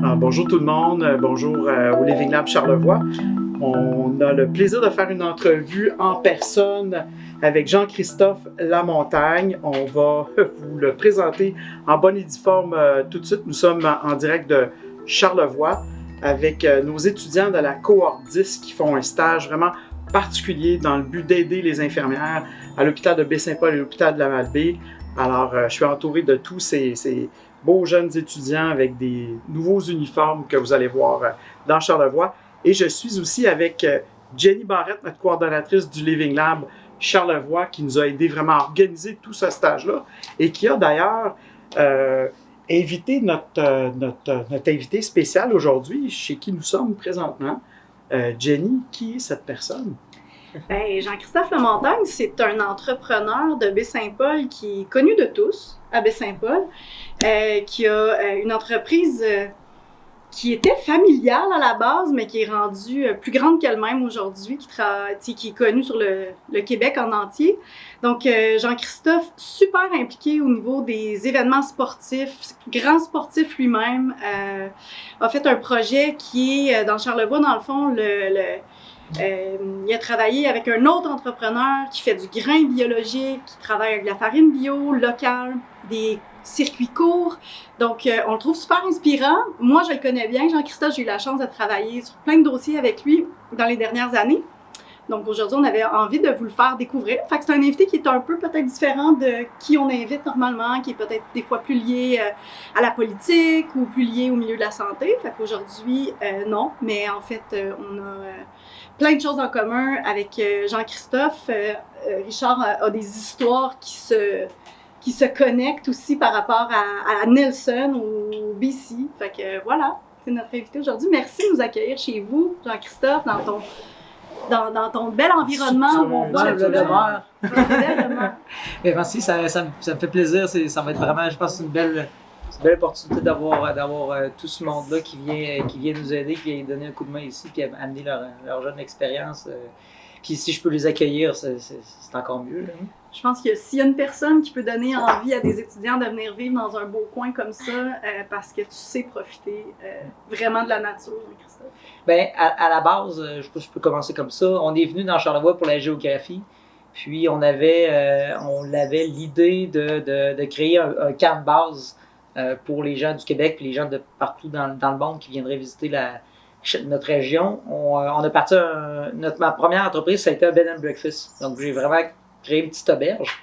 Bonjour tout le monde, bonjour au Living Lab Charlevoix. On a le plaisir de faire une entrevue en personne avec Jean-Christophe Lamontagne. On va vous le présenter en bonne et due forme tout de suite. Nous sommes en direct de Charlevoix avec nos étudiants de la cohorte 10 qui font un stage vraiment particulier dans le but d'aider les infirmières à l'hôpital de Baie-Saint-Paul et l'hôpital de la Malbaie. Alors, je suis entouré de tous ces beaux jeunes étudiants avec des nouveaux uniformes que vous allez voir dans Charlevoix. Et je suis aussi avec Jenny Barrette, notre coordonnatrice du Living Lab Charlevoix, qui nous a aidé vraiment à organiser tout ce stage-là et qui a d'ailleurs invité notre invité spécial aujourd'hui, chez qui nous sommes présentement. Jenny, qui est cette personne? Ben, Jean-Christophe Lamontagne, c'est un entrepreneur de Baie-Saint-Paul qui est connu de tous à Baie-Saint-Paul, qui a une entreprise qui était familiale à la base, mais qui est rendue plus grande qu'elle-même aujourd'hui, qui est connue sur le Québec en entier. Donc, Jean-Christophe, super impliqué au niveau des événements sportifs, grand sportif lui-même, a fait un projet qui est dans Charlevoix, dans le fond, il a travaillé avec un autre entrepreneur qui fait du grain biologique, qui travaille avec de la farine bio, locale, des circuits courts. Donc, on le trouve super inspirant. Moi, je le connais bien. Jean-Christophe, j'ai eu la chance de travailler sur plein de dossiers avec lui dans les dernières années. Donc, aujourd'hui, on avait envie de vous le faire découvrir. Fait que c'est un invité qui est un peu peut-être différent de qui on invite normalement, qui est peut-être des fois plus lié à la politique ou plus lié au milieu de la santé. Fait qu'aujourd'hui, non. Mais en fait, on a plein de choses en commun avec Jean-Christophe. Richard a des histoires qui se connectent aussi par rapport à Nelson ou BC. Fait que voilà, c'est notre invité aujourd'hui. Merci de nous accueillir chez vous, Jean-Christophe, dans ton bel environnement. Mais merci, ça me fait plaisir. Ça va être vraiment, je pense, une belle opportunité d'avoir tout ce monde-là qui vient nous aider, qui vient donner un coup de main ici, puis amener leur jeune expérience. Puis si je peux les accueillir, c'est encore mieux. Là. Je pense que s'il y a une personne qui peut donner envie à des étudiants de venir vivre dans un beau coin comme ça, parce que tu sais profiter vraiment de la nature, Christophe. Bien, à la base, je peux commencer comme ça. On est venu dans Charlevoix pour la géographie. Puis on avait l'idée de créer un camp de base pour les gens du Québec et les gens de partout dans le monde qui viendraient visiter notre région. On a parti ma première entreprise, ça a été un bed and breakfast. Donc j'ai vraiment créé une petite auberge.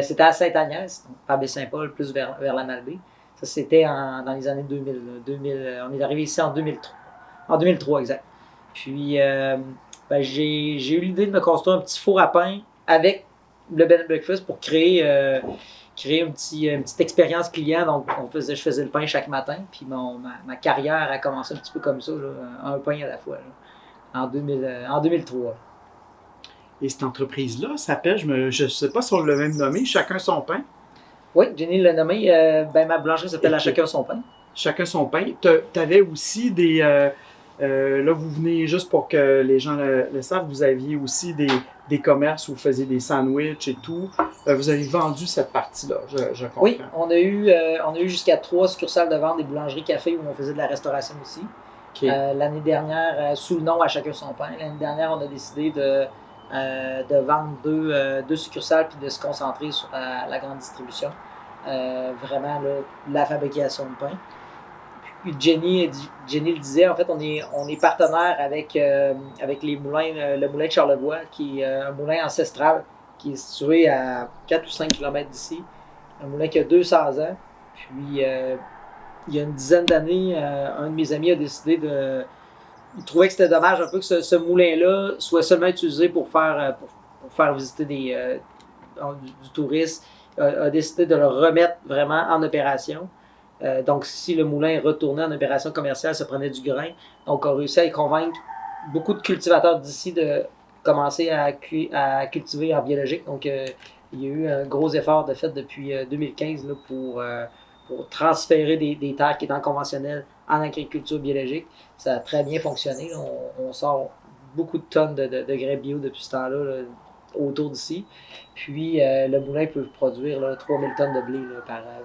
C'était à Sainte-Agnès, donc par Baie-Saint-Paul, plus vers la Malbaie. Ça, c'était dans les années 2000. On est arrivé ici en 2003. En 2003, exact. Puis j'ai eu l'idée de me construire un petit four à pain avec le bed and breakfast pour créer une petite expérience client. Donc, je faisais le pain chaque matin. Puis ma carrière a commencé un petit peu comme ça, là, un pain à la fois, là, en 2003. Et cette entreprise-là s'appelle, je ne sais pas si on l'a même nommé, Chacun son pain. Oui, Jenny l'a nommé. Ma boulangerie s'appelle À Chacun son pain. Chacun son pain. Tu avais aussi des... là, vous venez, juste pour que les gens le savent, vous aviez aussi des commerces où vous faisiez des sandwichs et tout. Vous avez vendu cette partie-là, je comprends. Oui, on a eu jusqu'à 3 succursales de vente, des boulangeries-cafés où on faisait de la restauration aussi. Okay. L'année dernière, sous le nom À Chacun son pain, l'année dernière, on a décidé de vendre deux succursales puis de se concentrer sur la grande distribution. Vraiment, là, la fabrication de pain. Puis Jenny le disait, en fait, on est partenaire avec les moulins, le moulin de Charlevoix, qui est un moulin ancestral qui est situé à 4 ou 5 km d'ici. Un moulin qui a 200 ans. Puis, il y a une dizaine d'années, un de mes amis a décidé il trouvait que c'était dommage un peu que ce moulin-là soit seulement utilisé pour faire visiter du tourisme. A décidé de le remettre vraiment en opération. Donc, si le moulin retournait en opération commerciale, ça prenait du grain. Donc, on a réussi à convaincre beaucoup de cultivateurs d'ici de commencer à cultiver en biologique. Donc, il y a eu un gros effort de fait depuis 2015 là, pour transférer des terres qui étaient en conventionnel en agriculture biologique. Ça a très bien fonctionné. On sort beaucoup de tonnes de grains bio depuis ce temps-là là, autour d'ici. Puis, le moulin peut produire 3000 tonnes de blé,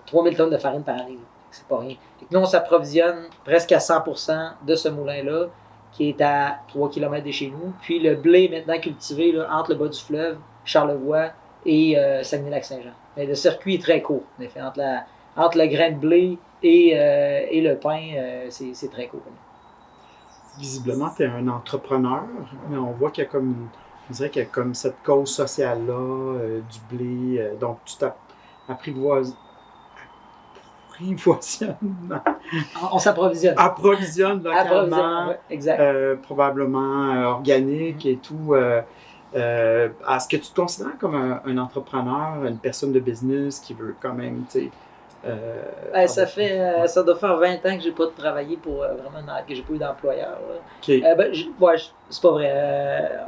3000 tonnes de farine par année. Là. C'est pas rien. Et nous, on s'approvisionne presque à 100% de ce moulin-là, qui est à 3 km de chez nous. Puis le blé maintenant cultivé là, entre le bas du fleuve, Charlevoix et Saguenay-Lac-Saint-Jean. Mais le circuit est très court, en effet. Entre le grain de blé et le pain, c'est très court. Visiblement, tu es un entrepreneur, mais on voit qu'il y a comme, on dirait qu'il y a comme cette cause sociale-là, du blé, donc tu t'apprivoises. On s'approvisionne. Approvisionne localement, ouais, exact. Probablement organique et tout. Est-ce que tu te considères comme un entrepreneur, une personne de business qui veut quand même, tu sais... ça doit faire 20 ans que j'ai pas travaillé pour vraiment, que j'ai pas eu d'employeur. Okay. C'est pas vrai.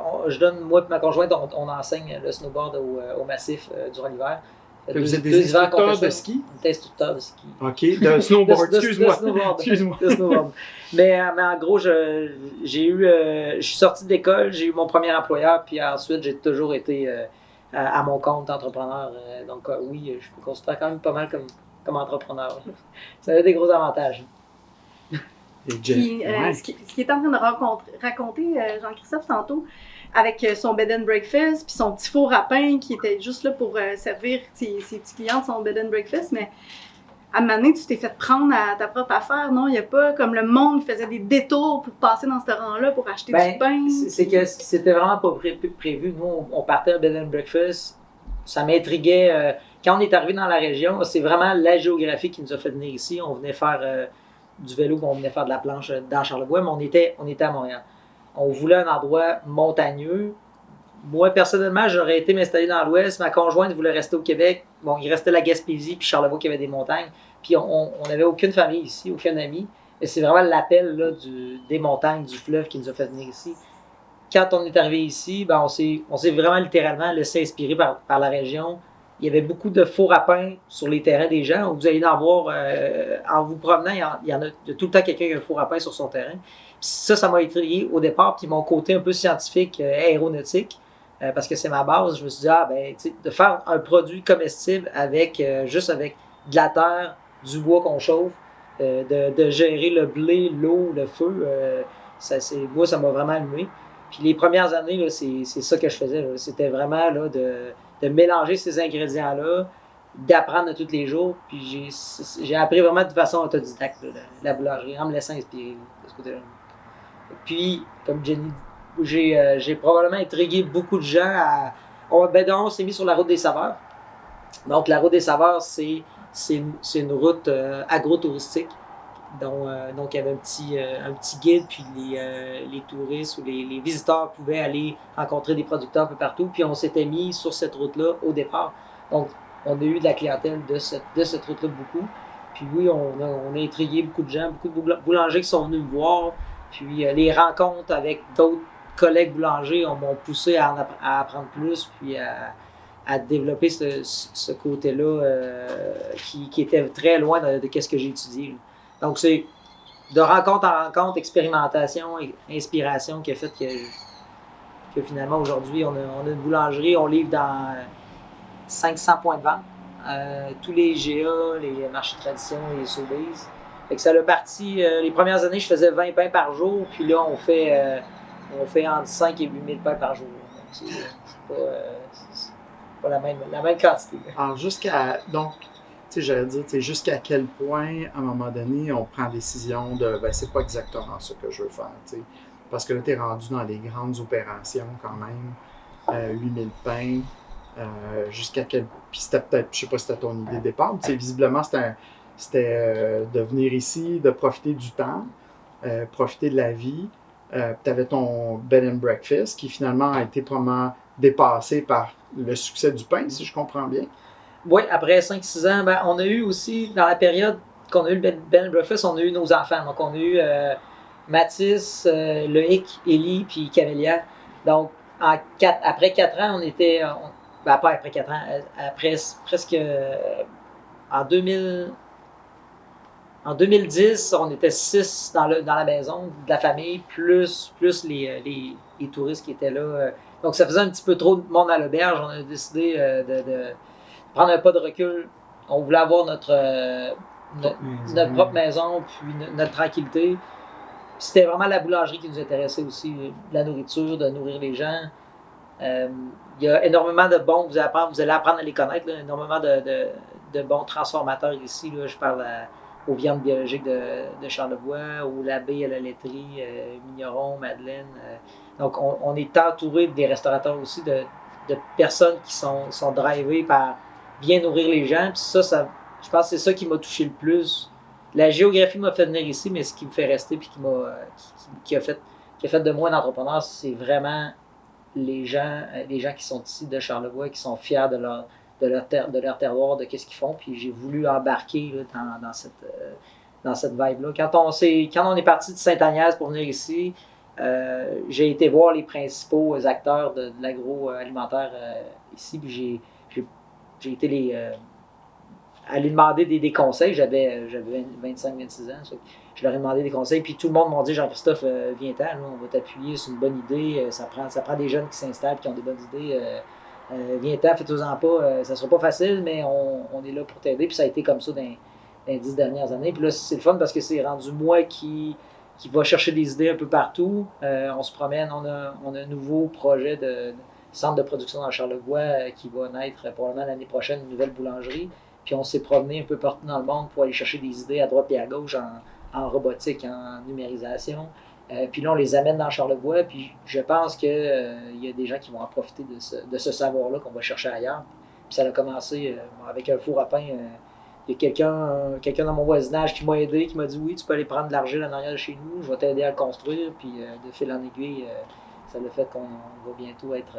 Moi et ma conjointe, on enseigne le snowboard au massif durant l'hiver. Vous êtes des instructeurs de ski? On est instructeurs de ski. OK, de snowboard, excuse-moi. De snowboard. Mais en gros, je suis sorti de l'école, j'ai eu mon premier employeur, puis ensuite, j'ai toujours été à mon compte entrepreneur. Donc oui, je me considère quand même pas mal comme entrepreneur. Ça a des gros avantages. Puis, ce qui est en train de raconter Jean-Christophe tantôt, avec son bed and breakfast, puis son petit four à pain qui était juste là pour servir ses petits clients de son bed and breakfast, mais à un moment donné, tu t'es fait prendre à ta propre affaire, non? Il n'y a pas comme le monde qui faisait des détours pour passer dans ce rang-là pour acheter du pain. C'est que c'était vraiment pas prévu. Nous, on partait à bed and breakfast, ça m'intriguait. Quand on est arrivé dans la région, c'est vraiment la géographie qui nous a fait venir ici. On venait faire du vélo, on venait faire de la planche dans Charlevoix, mais on était à Montréal. On voulait un endroit montagneux. Moi, personnellement, j'aurais été m'installer dans l'Ouest. Ma conjointe voulait rester au Québec. Bon, il restait la Gaspésie puis Charlevoix qui avait des montagnes. Puis on n'avait aucune famille ici, aucun ami. Et c'est vraiment l'appel là, des montagnes, du fleuve qui nous a fait venir ici. Quand on est arrivé ici, on s'est vraiment littéralement laissé inspirer par la région. Il y avait beaucoup de fours à pain sur les terrains des gens. Vous allez en voir, en vous promenant, il y a tout le temps quelqu'un qui a un four à pain sur son terrain. Puis ça m'a intrigué au départ. Puis mon côté un peu scientifique, aéronautique, parce que c'est ma base, je me suis dit, de faire un produit comestible juste avec de la terre, du bois qu'on chauffe, de gérer le blé, l'eau, le feu, moi, ça m'a vraiment allumé. Puis les premières années, là, c'est ça que je faisais. Là. C'était vraiment là, de mélanger ces ingrédients-là, d'apprendre de tous les jours. Puis j'ai appris vraiment de façon autodidacte, là, la boulangerie, en me laissant inspirer de ce côté-là. Puis, comme Jenny, j'ai probablement intrigué beaucoup de gens on s'est mis sur la route des saveurs. Donc, la route des saveurs, c'est une route agro-touristique. Donc, il y avait un petit guide, puis les touristes ou les visiteurs pouvaient aller rencontrer des producteurs un peu partout. Puis on s'était mis sur cette route-là au départ. Donc, on a eu de la clientèle de cette route-là beaucoup. Puis oui, on a intrigué beaucoup de gens, beaucoup de boulangers qui sont venus me voir. Puis les rencontres avec d'autres collègues boulangers m'ont poussé à apprendre plus, puis à développer ce côté-là qui était très loin de ce que j'ai étudié. Là. Donc, c'est de rencontre en rencontre, expérimentation et inspiration qui a fait que finalement, aujourd'hui, on a une boulangerie, on livre dans 500 points de vente. Tous les GA, les marchés de tradition, les Sobeys. Fait que ça a parti, les premières années, je faisais 20 pains par jour, puis là, on fait entre 5 et 8 000 pains par jour. Donc, c'est pas la même quantité. Alors, j'allais dire, jusqu'à quel point, à un moment donné, on prend la décision de, c'est pas exactement ça que je veux faire, t'sais. Parce que là, tu es rendu dans des grandes opérations quand même, 8000 pains, jusqu'à quel... Puis c'était peut-être, je sais pas si c'était ton idée de départ, mais visiblement, c'était de venir ici, de profiter du temps, profiter de la vie. Tu avais ton bed and breakfast qui finalement a été probablement dépassé par le succès du pain, si je comprends bien. Oui, après 5-6 ans, on a eu aussi, dans la période qu'on a eu le bed and breakfast, on a eu nos enfants. Donc, on a eu Mathis, Loïc, Élie, puis Camélia. Donc, après 4 ans, on était... pas après 4 ans, après presque... En 2010, on était 6 dans la maison de la famille, plus les touristes qui étaient là. Donc, ça faisait un petit peu trop de monde à l'auberge. On a décidé de prendre un pas de recul. On voulait avoir notre propre maison, puis notre tranquillité. C'était vraiment la boulangerie qui nous intéressait aussi, la nourriture, de nourrir les gens. Il y a énormément de bons, vous allez apprendre à les connaître, là, énormément de bons transformateurs ici. Là, je parle aux viandes biologiques de Charlevoix, au Labbé à la laiterie, Migneron, Madeleine. Donc, on est entouré des restaurateurs aussi, de personnes qui sont drivées par bien nourrir les gens. Puis ça, je pense que c'est ça qui m'a touché le plus. La géographie m'a fait venir ici, mais ce qui me fait rester puis qui a fait de moi un entrepreneur, c'est vraiment les gens qui sont ici de Charlevoix, qui sont fiers de leur terroir, de ce qu'ils font. Puis j'ai voulu embarquer là, dans cette vibe-là. Quand on est parti de Sainte-Agnès pour venir ici, j'ai été voir les principaux acteurs de l'agroalimentaire ici, puis j'ai été aller demander des conseils. J'avais 25-26 ans. Je leur ai demandé des conseils, puis tout le monde m'a dit, Jean-Christophe, viens-t'en, on va t'appuyer, c'est une bonne idée, ça prend des jeunes qui s'installent, qui ont des bonnes idées, viens-t'en, fais-toi-en pas, ça sera pas facile, mais on est là pour t'aider. Puis ça a été comme ça dans les 10 dernières années. Puis là, c'est le fun parce que c'est rendu moi qui va chercher des idées un peu partout. On se promène, on a un nouveau projet de centre de production dans Charlevoix qui va naître probablement l'année prochaine, une nouvelle boulangerie. Puis on s'est promené un peu partout dans le monde pour aller chercher des idées à droite et à gauche en robotique, en numérisation. Puis là, on les amène dans Charlevoix. Puis je pense qu'il y a des gens qui vont en profiter de ce savoir-là qu'on va chercher ailleurs. Puis ça a commencé avec un four à pain. Il y a quelqu'un dans mon voisinage qui m'a aidé, qui m'a dit oui, tu peux aller prendre de l'argile en arrière de chez nous, je vais t'aider à le construire. Puis de fil en aiguille, ça a fait qu'on va bientôt être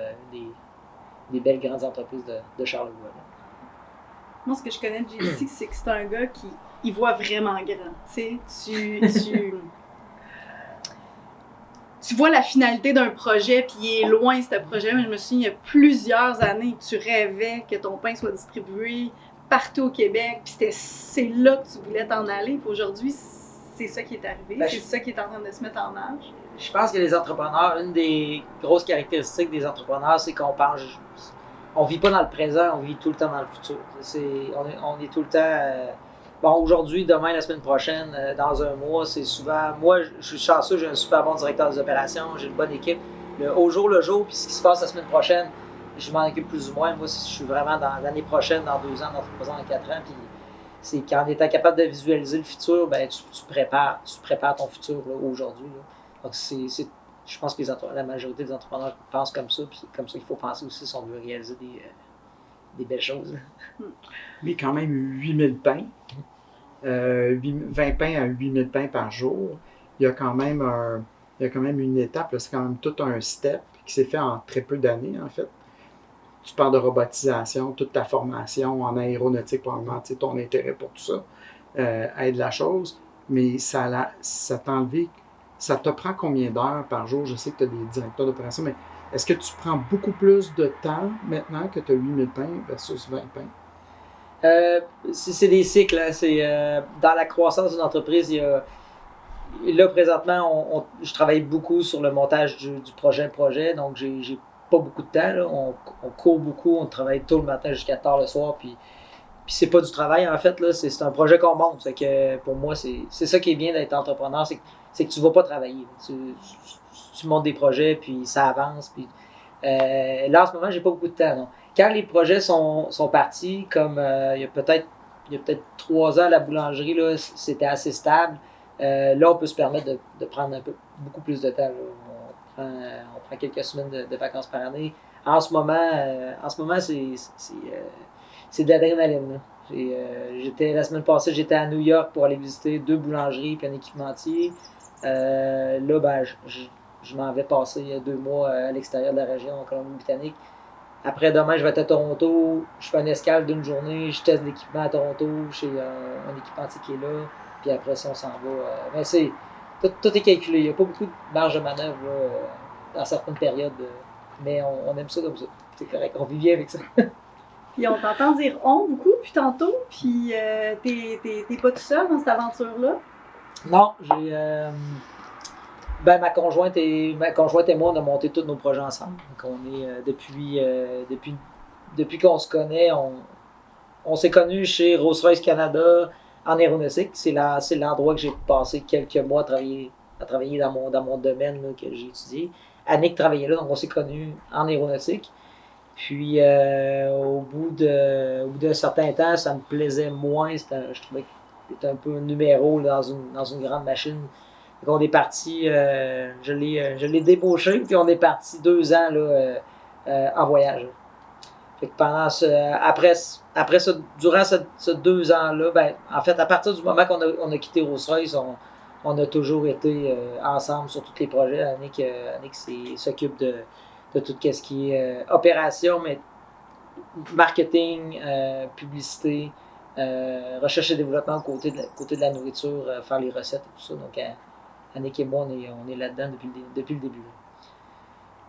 des belles grandes entreprises de Charlevoix. Là. Moi, ce que je connais de JC, c'est que c'est un gars qui il voit vraiment grand. Tu sais, tu vois la finalité d'un projet, puis il est loin, ce projet. Mais je me souviens, il y a plusieurs années, tu rêvais que ton pain soit distribué partout au Québec, puis c'est là que tu voulais t'en aller. Puis aujourd'hui, c'est ça qui est arrivé, c'est ça qui est en train de se mettre en marche. Je pense que les entrepreneurs, une des grosses caractéristiques des entrepreneurs, c'est qu'on pense... On vit pas dans le présent, on vit tout le temps dans le futur. On est tout le temps... bon, aujourd'hui, demain, la semaine prochaine, dans un mois, c'est souvent... Moi, je suis chanceux, j'ai un super bon directeur des opérations, j'ai une bonne équipe. Au jour le jour, puis ce qui se passe la semaine prochaine, je m'en occupe plus ou moins. Moi, je suis vraiment dans l'année prochaine, dans 2 ans, dans 3 ans, dans 4 ans. Puis c'est qu'en étant capable de visualiser le futur, ben tu prépares ton futur là, aujourd'hui. Là. Donc, je pense que la majorité des entrepreneurs pensent comme ça, puis c'est comme ça qu'il faut penser aussi si on veut réaliser des belles choses. Mais quand même 8000 pains, 20 pains à 8000 pains par jour, il y a quand même une étape, là, c'est quand même tout un step qui s'est fait en très peu d'années en fait. Tu parles de robotisation, toute ta formation en aéronautique, probablement, ton intérêt pour tout ça aide la chose, mais ça te prend combien d'heures par jour? Je sais que tu as des directeurs d'opération, mais est-ce que tu prends beaucoup plus de temps maintenant que tu as 8000 pains versus 20 pains? C'est des cycles. Hein. Dans la croissance d'une entreprise, là, présentement, je travaille beaucoup sur le montage du projet, donc j'ai pas beaucoup de temps. Là. On court beaucoup, on travaille tôt le matin jusqu'à tard le soir, puis c'est pas du travail en fait, là, c'est un projet qu'on monte. Fait que pour moi, c'est ça qui est bien d'être entrepreneur, c'est que tu vas pas travailler. Tu montes des projets, puis ça avance. Puis, là, en ce moment, j'ai pas beaucoup de temps. Non. Quand les projets sont partis, comme il y a peut-être 3 ans, la boulangerie, là, c'était assez stable. Là, on peut se permettre de prendre beaucoup plus de temps. Là. On prend quelques semaines de vacances par année. En ce moment, c'est de l'adrénaline. La semaine passée, j'étais à New York pour aller visiter 2 boulangeries et un équipementier. Là, ben, je m'en vais passer 2 mois à l'extérieur de la région, en Colombie-Britannique. Après, demain, je vais être à Toronto. Je fais une escale d'une journée. Je teste l'équipement à Toronto chez un équipementier qui est là. Puis après ça, on s'en va. Mais tout est calculé. Il n'y a pas beaucoup de marge de manœuvre là, dans certaines périodes. Mais on aime ça comme ça. C'est correct. On vit bien avec ça. Puis on t'entend dire « on » beaucoup, puis tantôt. Puis t'es pas tout seul dans cette aventure-là? Non, ma conjointe et moi, on a monté tous nos projets ensemble. Donc on est depuis qu'on se connaît, on s'est connus chez Rolls-Royce Canada. en aéronautique. C'est l'endroit que j'ai passé quelques mois à travailler dans mon domaine là, que j'ai étudié. Annick travaillait là, donc on s'est connus en aéronautique. Puis au bout d'un certain temps, ça me plaisait moins. Je trouvais que c'était un peu un numéro là, dans une grande machine. Donc on est parti, je l'ai débauché, puis on est parti 2 ans là, en voyage. Fait que durant ce 2 ans-là, ben, en fait, à partir du moment qu'on a quitté Rolls-Royce, on a toujours été ensemble sur tous les projets. Annick s'occupe de tout ce qui est opération, mais marketing, publicité, recherche et développement côté de la nourriture, faire les recettes et tout ça. Donc, Annick et moi, on est là-dedans depuis le début. Là.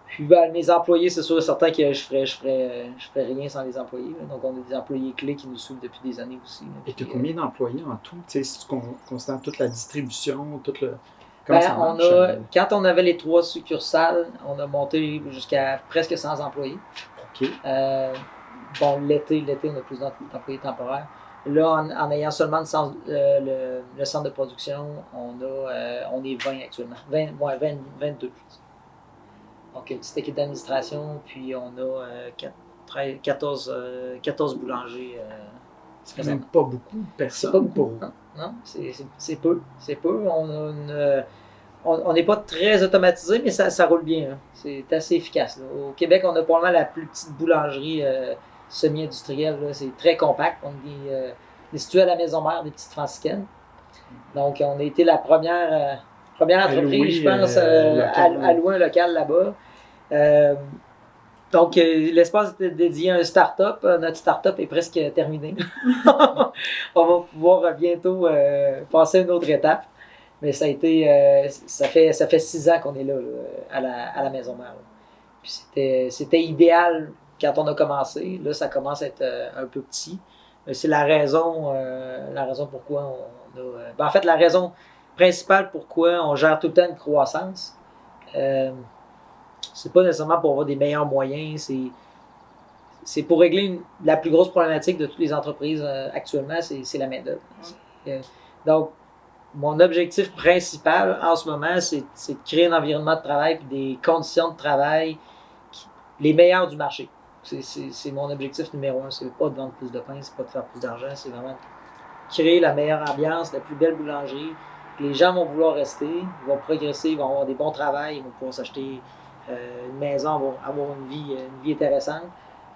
Puis ben, mes employés, c'est sûr et certain que je ferais rien sans les employés. Là. Donc on a des employés clés qui nous suivent depuis des années aussi. Là. Et tu as combien d'employés en tout? Tu sais, si tu considères toute la distribution, tout le... Ben, quand on avait les 3 succursales, on a monté jusqu'à presque 100 employés. OK. Bon, l'été, on a plus d'employés temporaires. Là, en ayant seulement le centre de production, on est 20 actuellement. 22. Donc, une petite équipe d'administration, puis on a 14 boulangers. C'est même pas beaucoup de personnes pour... Non, c'est peu. On n'est pas très automatisé, mais ça roule bien. Hein. C'est assez efficace. Là. Au Québec, on a probablement la plus petite boulangerie semi-industrielle. Là. C'est très compact. On est situé à la Maison-Mère des Petites Franciscaines. Donc, on a été la première entreprise, je pense, à louer un local là-bas. Donc, l'espace était dédié à un start-up. Notre start-up est presque terminé. On va pouvoir bientôt passer à une autre étape. Mais ça fait 6 ans qu'on est là à la Maison-Mère. Puis c'était idéal quand on a commencé. Là, ça commence à être un peu petit. Mais c'est la raison pourquoi on a... en fait, la raison principale pourquoi on gère tout le temps une croissance. C'est pas nécessairement pour avoir des meilleurs moyens, c'est pour régler la plus grosse problématique de toutes les entreprises actuellement, c'est la main-d'œuvre. Donc, mon objectif principal en ce moment, c'est de créer un environnement de travail et des conditions de travail les meilleures du marché. C'est mon objectif numéro 1. C'est pas de vendre plus de pain, c'est pas de faire plus d'argent, c'est vraiment de créer la meilleure ambiance, la plus belle boulangerie. Les gens vont vouloir rester, ils vont progresser, ils vont avoir des bons travails, ils vont pouvoir s'acheter une maison, vont avoir une vie intéressante.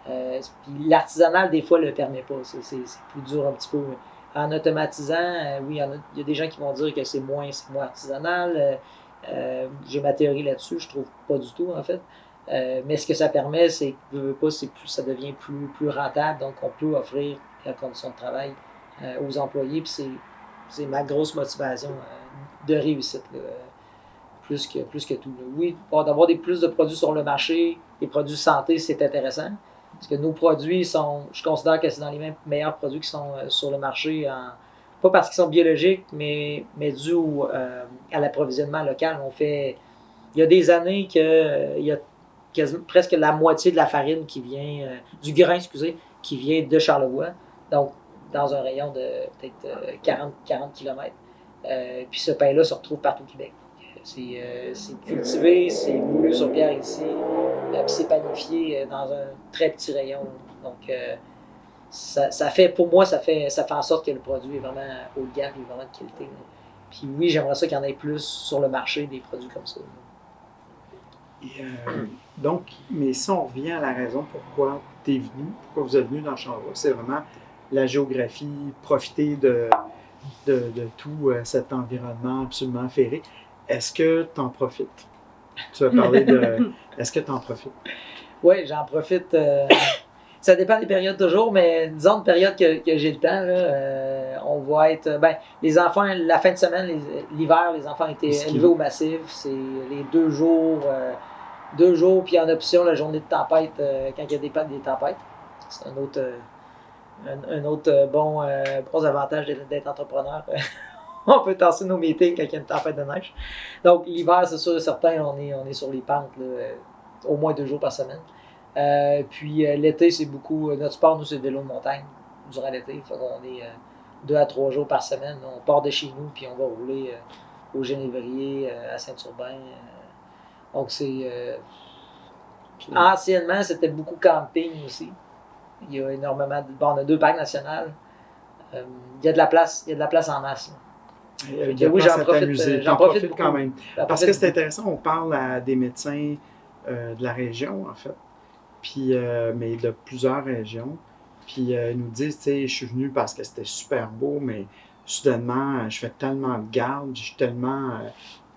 Puis l'artisanal, des fois, ne le permet pas. C'est plus dur un petit peu. En automatisant, oui, il y a des gens qui vont dire que c'est moins artisanal. J'ai ma théorie là-dessus, je trouve pas du tout, en fait. Mais ce que ça permet, c'est que ça devient plus rentable. Donc, on peut offrir la condition de travail aux employés. Puis c'est ma grosse motivation de réussite. Là. Plus que tout. Là. Oui, d'avoir plus de produits sur le marché, des produits santé, c'est intéressant. Parce que nos produits je considère que c'est dans les meilleurs produits qui sont sur le marché, pas parce qu'ils sont biologiques, mais dû à l'approvisionnement local. Il y a des années qu'il y a presque la moitié de la farine du grain, qui vient de Charlevoix. Donc, dans un rayon de peut-être 40 km. Puis ce pain-là se retrouve partout au Québec. C'est cultivé, c'est moulu sur pierre ici, puis c'est panifié dans un très petit rayon. Donc, pour moi, ça fait en sorte que le produit est vraiment haut de gamme et vraiment de qualité. Là. Puis oui, j'aimerais ça qu'il y en ait plus sur le marché, des produits comme ça. Et, donc, mais si on revient à la raison pourquoi vous êtes venu dans Charlevoix, c'est vraiment la géographie, profiter de tout cet environnement absolument féerique. Est-ce que tu en profites? Tu as parlé de... Est-ce que tu en profites? Oui, j'en profite. Ça dépend des périodes toujours, mais disons une période que j'ai le temps, là, on va être... les enfants, la fin de semaine, l'hiver, les enfants étaient élevés au massif. C'est les 2 jours, puis en option la journée de tempête, quand il y a des tempêtes. C'est un autre bon avantage d'être entrepreneur. On peut tasser nos meetings quand il y a une tempête de neige. Donc, l'hiver, c'est sûr et certain, on est sur les pentes, là, au moins 2 jours par semaine. Puis, l'été, c'est beaucoup... notre sport, nous, c'est le vélo de montagne durant l'été. Fait qu'on est 2 à 3 jours par semaine. On part de chez nous, puis on va rouler au Génévrier, à Saint-Urbain. Donc, anciennement, c'était beaucoup camping aussi. Il y a énormément bon, on a 2 parcs nationaux. Il y a de la place en masse. Il y a oui, j'en profite quand même. Parce que c'est beaucoup. intéressant, on parle à des médecins de la région, en fait, puis, mais de plusieurs régions. Puis ils nous disent, tu sais, je suis venu parce que c'était super beau, mais soudainement, je fais tellement de garde, je suis tellement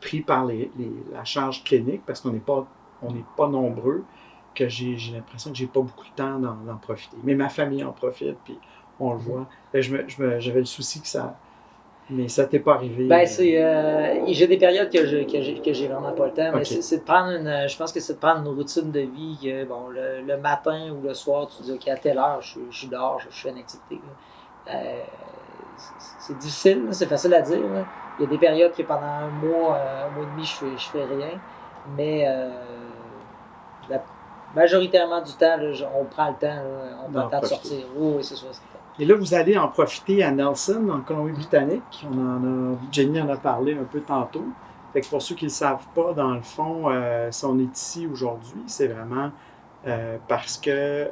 pris par la charge clinique, parce qu'on n'est pas nombreux, que j'ai l'impression que j'ai pas beaucoup de temps d'en profiter. Mais ma famille en profite, puis on le voit. J'avais le souci que ça... Mais ça t'est pas arrivé? Ben, j'ai des périodes que j'ai vraiment pas le temps, mais Okay. c'est de prendre je pense que c'est de prendre une routine de vie. Bon, le matin ou le soir, tu dis, OK, à telle heure, je suis dehors, je fais une activité. C'est difficile, là, c'est facile à dire. Là. Il y a des périodes que pendant un mois et demi, je fais rien, mais majoritairement du temps, là, on prend le temps, là, on prend le temps de sortir. Oui, c'est ça. Et là, vous allez en profiter à Nelson, en Colombie-Britannique. Jenny en a parlé un peu tantôt. Fait que pour ceux qui ne le savent pas, dans le fond, si on est ici aujourd'hui, c'est vraiment parce que,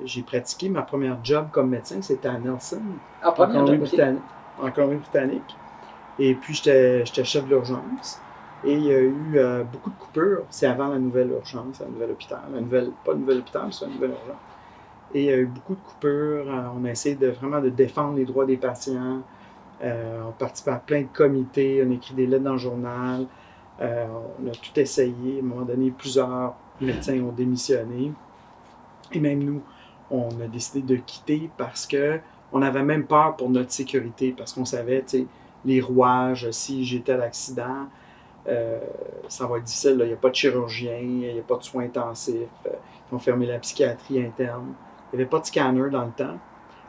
j'ai pratiqué ma première job comme médecin, c'était à Nelson, en Colombie-Britannique. Et puis, j'étais chef de l'urgence. Et il y a eu beaucoup de coupures. C'est avant la nouvelle urgence, la nouvelle hôpital. Pas le nouvel hôpital, c'est la nouvelle urgence. Et il y a eu beaucoup de coupures. On a essayé vraiment de défendre les droits des patients. On participait à plein de comités. On a écrit des lettres dans le journal. On a tout essayé. À un moment donné, plusieurs médecins ont démissionné. Et même nous, on a décidé de quitter parce qu'on avait même peur pour notre sécurité. Parce qu'on savait, tu sais, les rouages, si j'étais à l'accident, ça va être difficile. Il n'y a pas de chirurgien, il n'y a pas de soins intensifs. Ils ont fermé la psychiatrie interne. Il n'y avait pas de scanner dans le temps.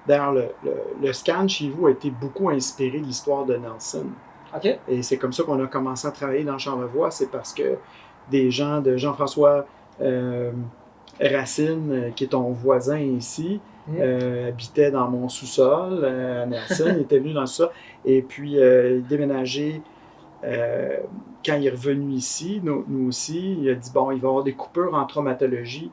D'ailleurs, le scan chez vous a été beaucoup inspiré de l'histoire de Nelson. Okay. Et c'est comme ça qu'on a commencé à travailler dans Charlevoix. C'est parce que des gens de Jean-François Racine, qui est ton voisin ici, habitait dans mon sous-sol à Nelson. Il était venu dans ça. Et puis, il déménageait. Quand il est revenu ici, nous aussi, il a dit, bon, il va y avoir des coupures en traumatologie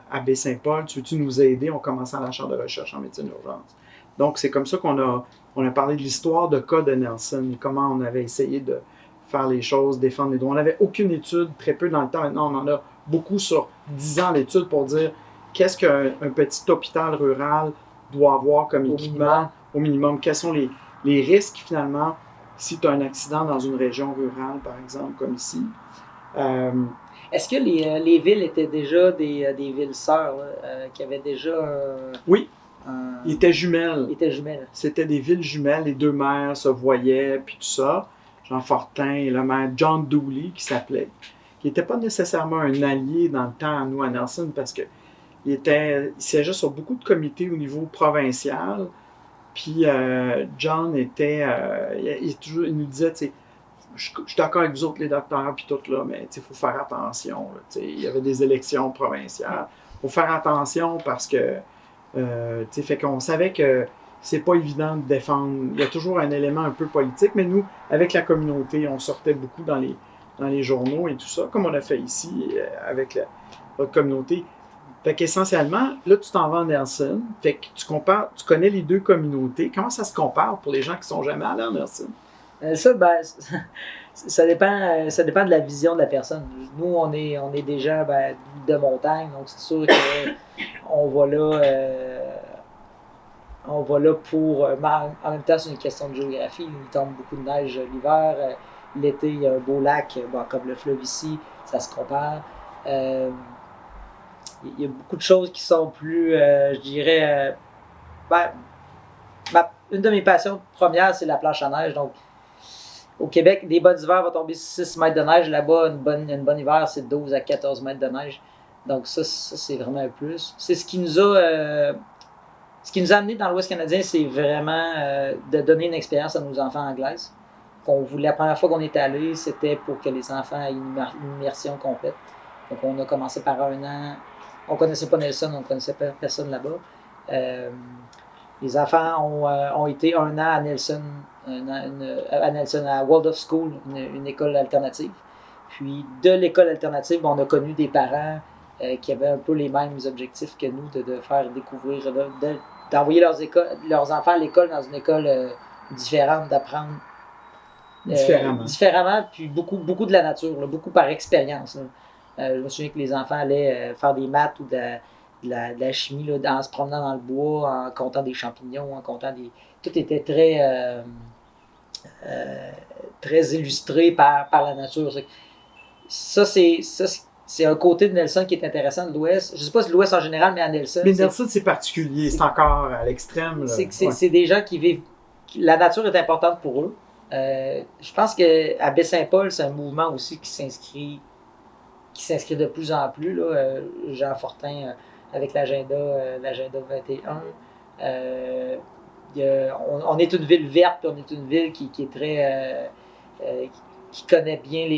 à Baie-Saint-Paul. Tu veux-tu nous aider? On commence à la chaire de recherche en médecine d'urgence. Donc, c'est comme ça qu'on a parlé de l'histoire de cas de Nelson et comment on avait essayé de faire les choses, défendre les droits. On n'avait aucune étude, très peu dans le temps. Maintenant, on en a beaucoup sur 10 ans d'études pour dire qu'est-ce qu'un petit hôpital rural doit avoir comme équipement au minimum. Quels sont les risques, finalement, si tu as un accident dans une région rurale, par exemple, comme ici. Est-ce que les villes étaient déjà des villes sœurs, qui avaient déjà Oui, ils étaient jumelles. C'était des villes jumelles, les 2 maires se voyaient, puis tout ça. Jean Fortin et le maire John Dooley, qui s'appelait, qui n'était pas nécessairement un allié dans le temps à nous, à Nelson, parce qu'il siégeait sur beaucoup de comités au niveau provincial. Puis John il nous disait, tu sais, je suis d'accord avec vous autres les docteurs, puis tout là, mais il faut faire attention. Là, il y avait des élections provinciales. Il faut faire attention parce que, fait qu'on savait que c'est pas évident de défendre. Il y a toujours un élément un peu politique, mais nous, avec la communauté, on sortait beaucoup dans les journaux et tout ça, comme on a fait ici avec votre communauté. Fait qu'essentiellement, là, tu t'en vas à Nelson. Fait que tu connais les 2 communautés. Comment ça se compare pour les gens qui ne sont jamais allés à Nelson? Ça dépend de la vision de la personne. Nous, on est des gens de montagne, donc c'est sûr qu'on va là pour... en même temps, c'est une question de géographie. Il tombe beaucoup de neige l'hiver. L'été, il y a un beau lac, comme le fleuve ici, ça se compare. Il y a beaucoup de choses qui sont plus, je dirais... une de mes passions premières, c'est la planche à neige. Donc, au Québec, des bons hivers vont tomber 6 mètres de neige. Là-bas, une bonne hiver, c'est 12 à 14 mètres de neige. Donc ça c'est vraiment un plus. C'est ce qui nous a amené dans l'Ouest canadien, c'est vraiment de donner une expérience à nos enfants anglaises. La première fois qu'on est allé, c'était pour que les enfants aient une immersion complète. Donc on a commencé par 1 an. On ne connaissait pas Nelson, on ne connaissait personne là-bas. Les enfants ont été un an à Nelson, à Waldorf School, une école alternative. Puis de l'école alternative, on a connu des parents qui avaient un peu les mêmes objectifs que nous, de faire découvrir, d'envoyer leurs enfants à l'école dans une école différente, d'apprendre différemment, puis beaucoup de la nature, là, beaucoup par expérience. Je me souviens que les enfants allaient faire des maths ou de la chimie là, en se promenant dans le bois, en comptant des champignons, en comptant des... Tout était très illustré par la nature. Ça, c'est un côté de Nelson qui est intéressant de l'Ouest. Je ne sais pas si l'Ouest en général, mais à Nelson... Mais Nelson, c'est particulier. C'est encore à l'extrême. C'est des gens qui vivent... La nature est importante pour eux. Je pense qu'à Baie-Saint-Paul, c'est un mouvement aussi qui s'inscrit de plus en plus. Là. Jean Fortin, avec l'agenda 21. On est une ville verte, puis on est une ville qui est très... qui connaît bien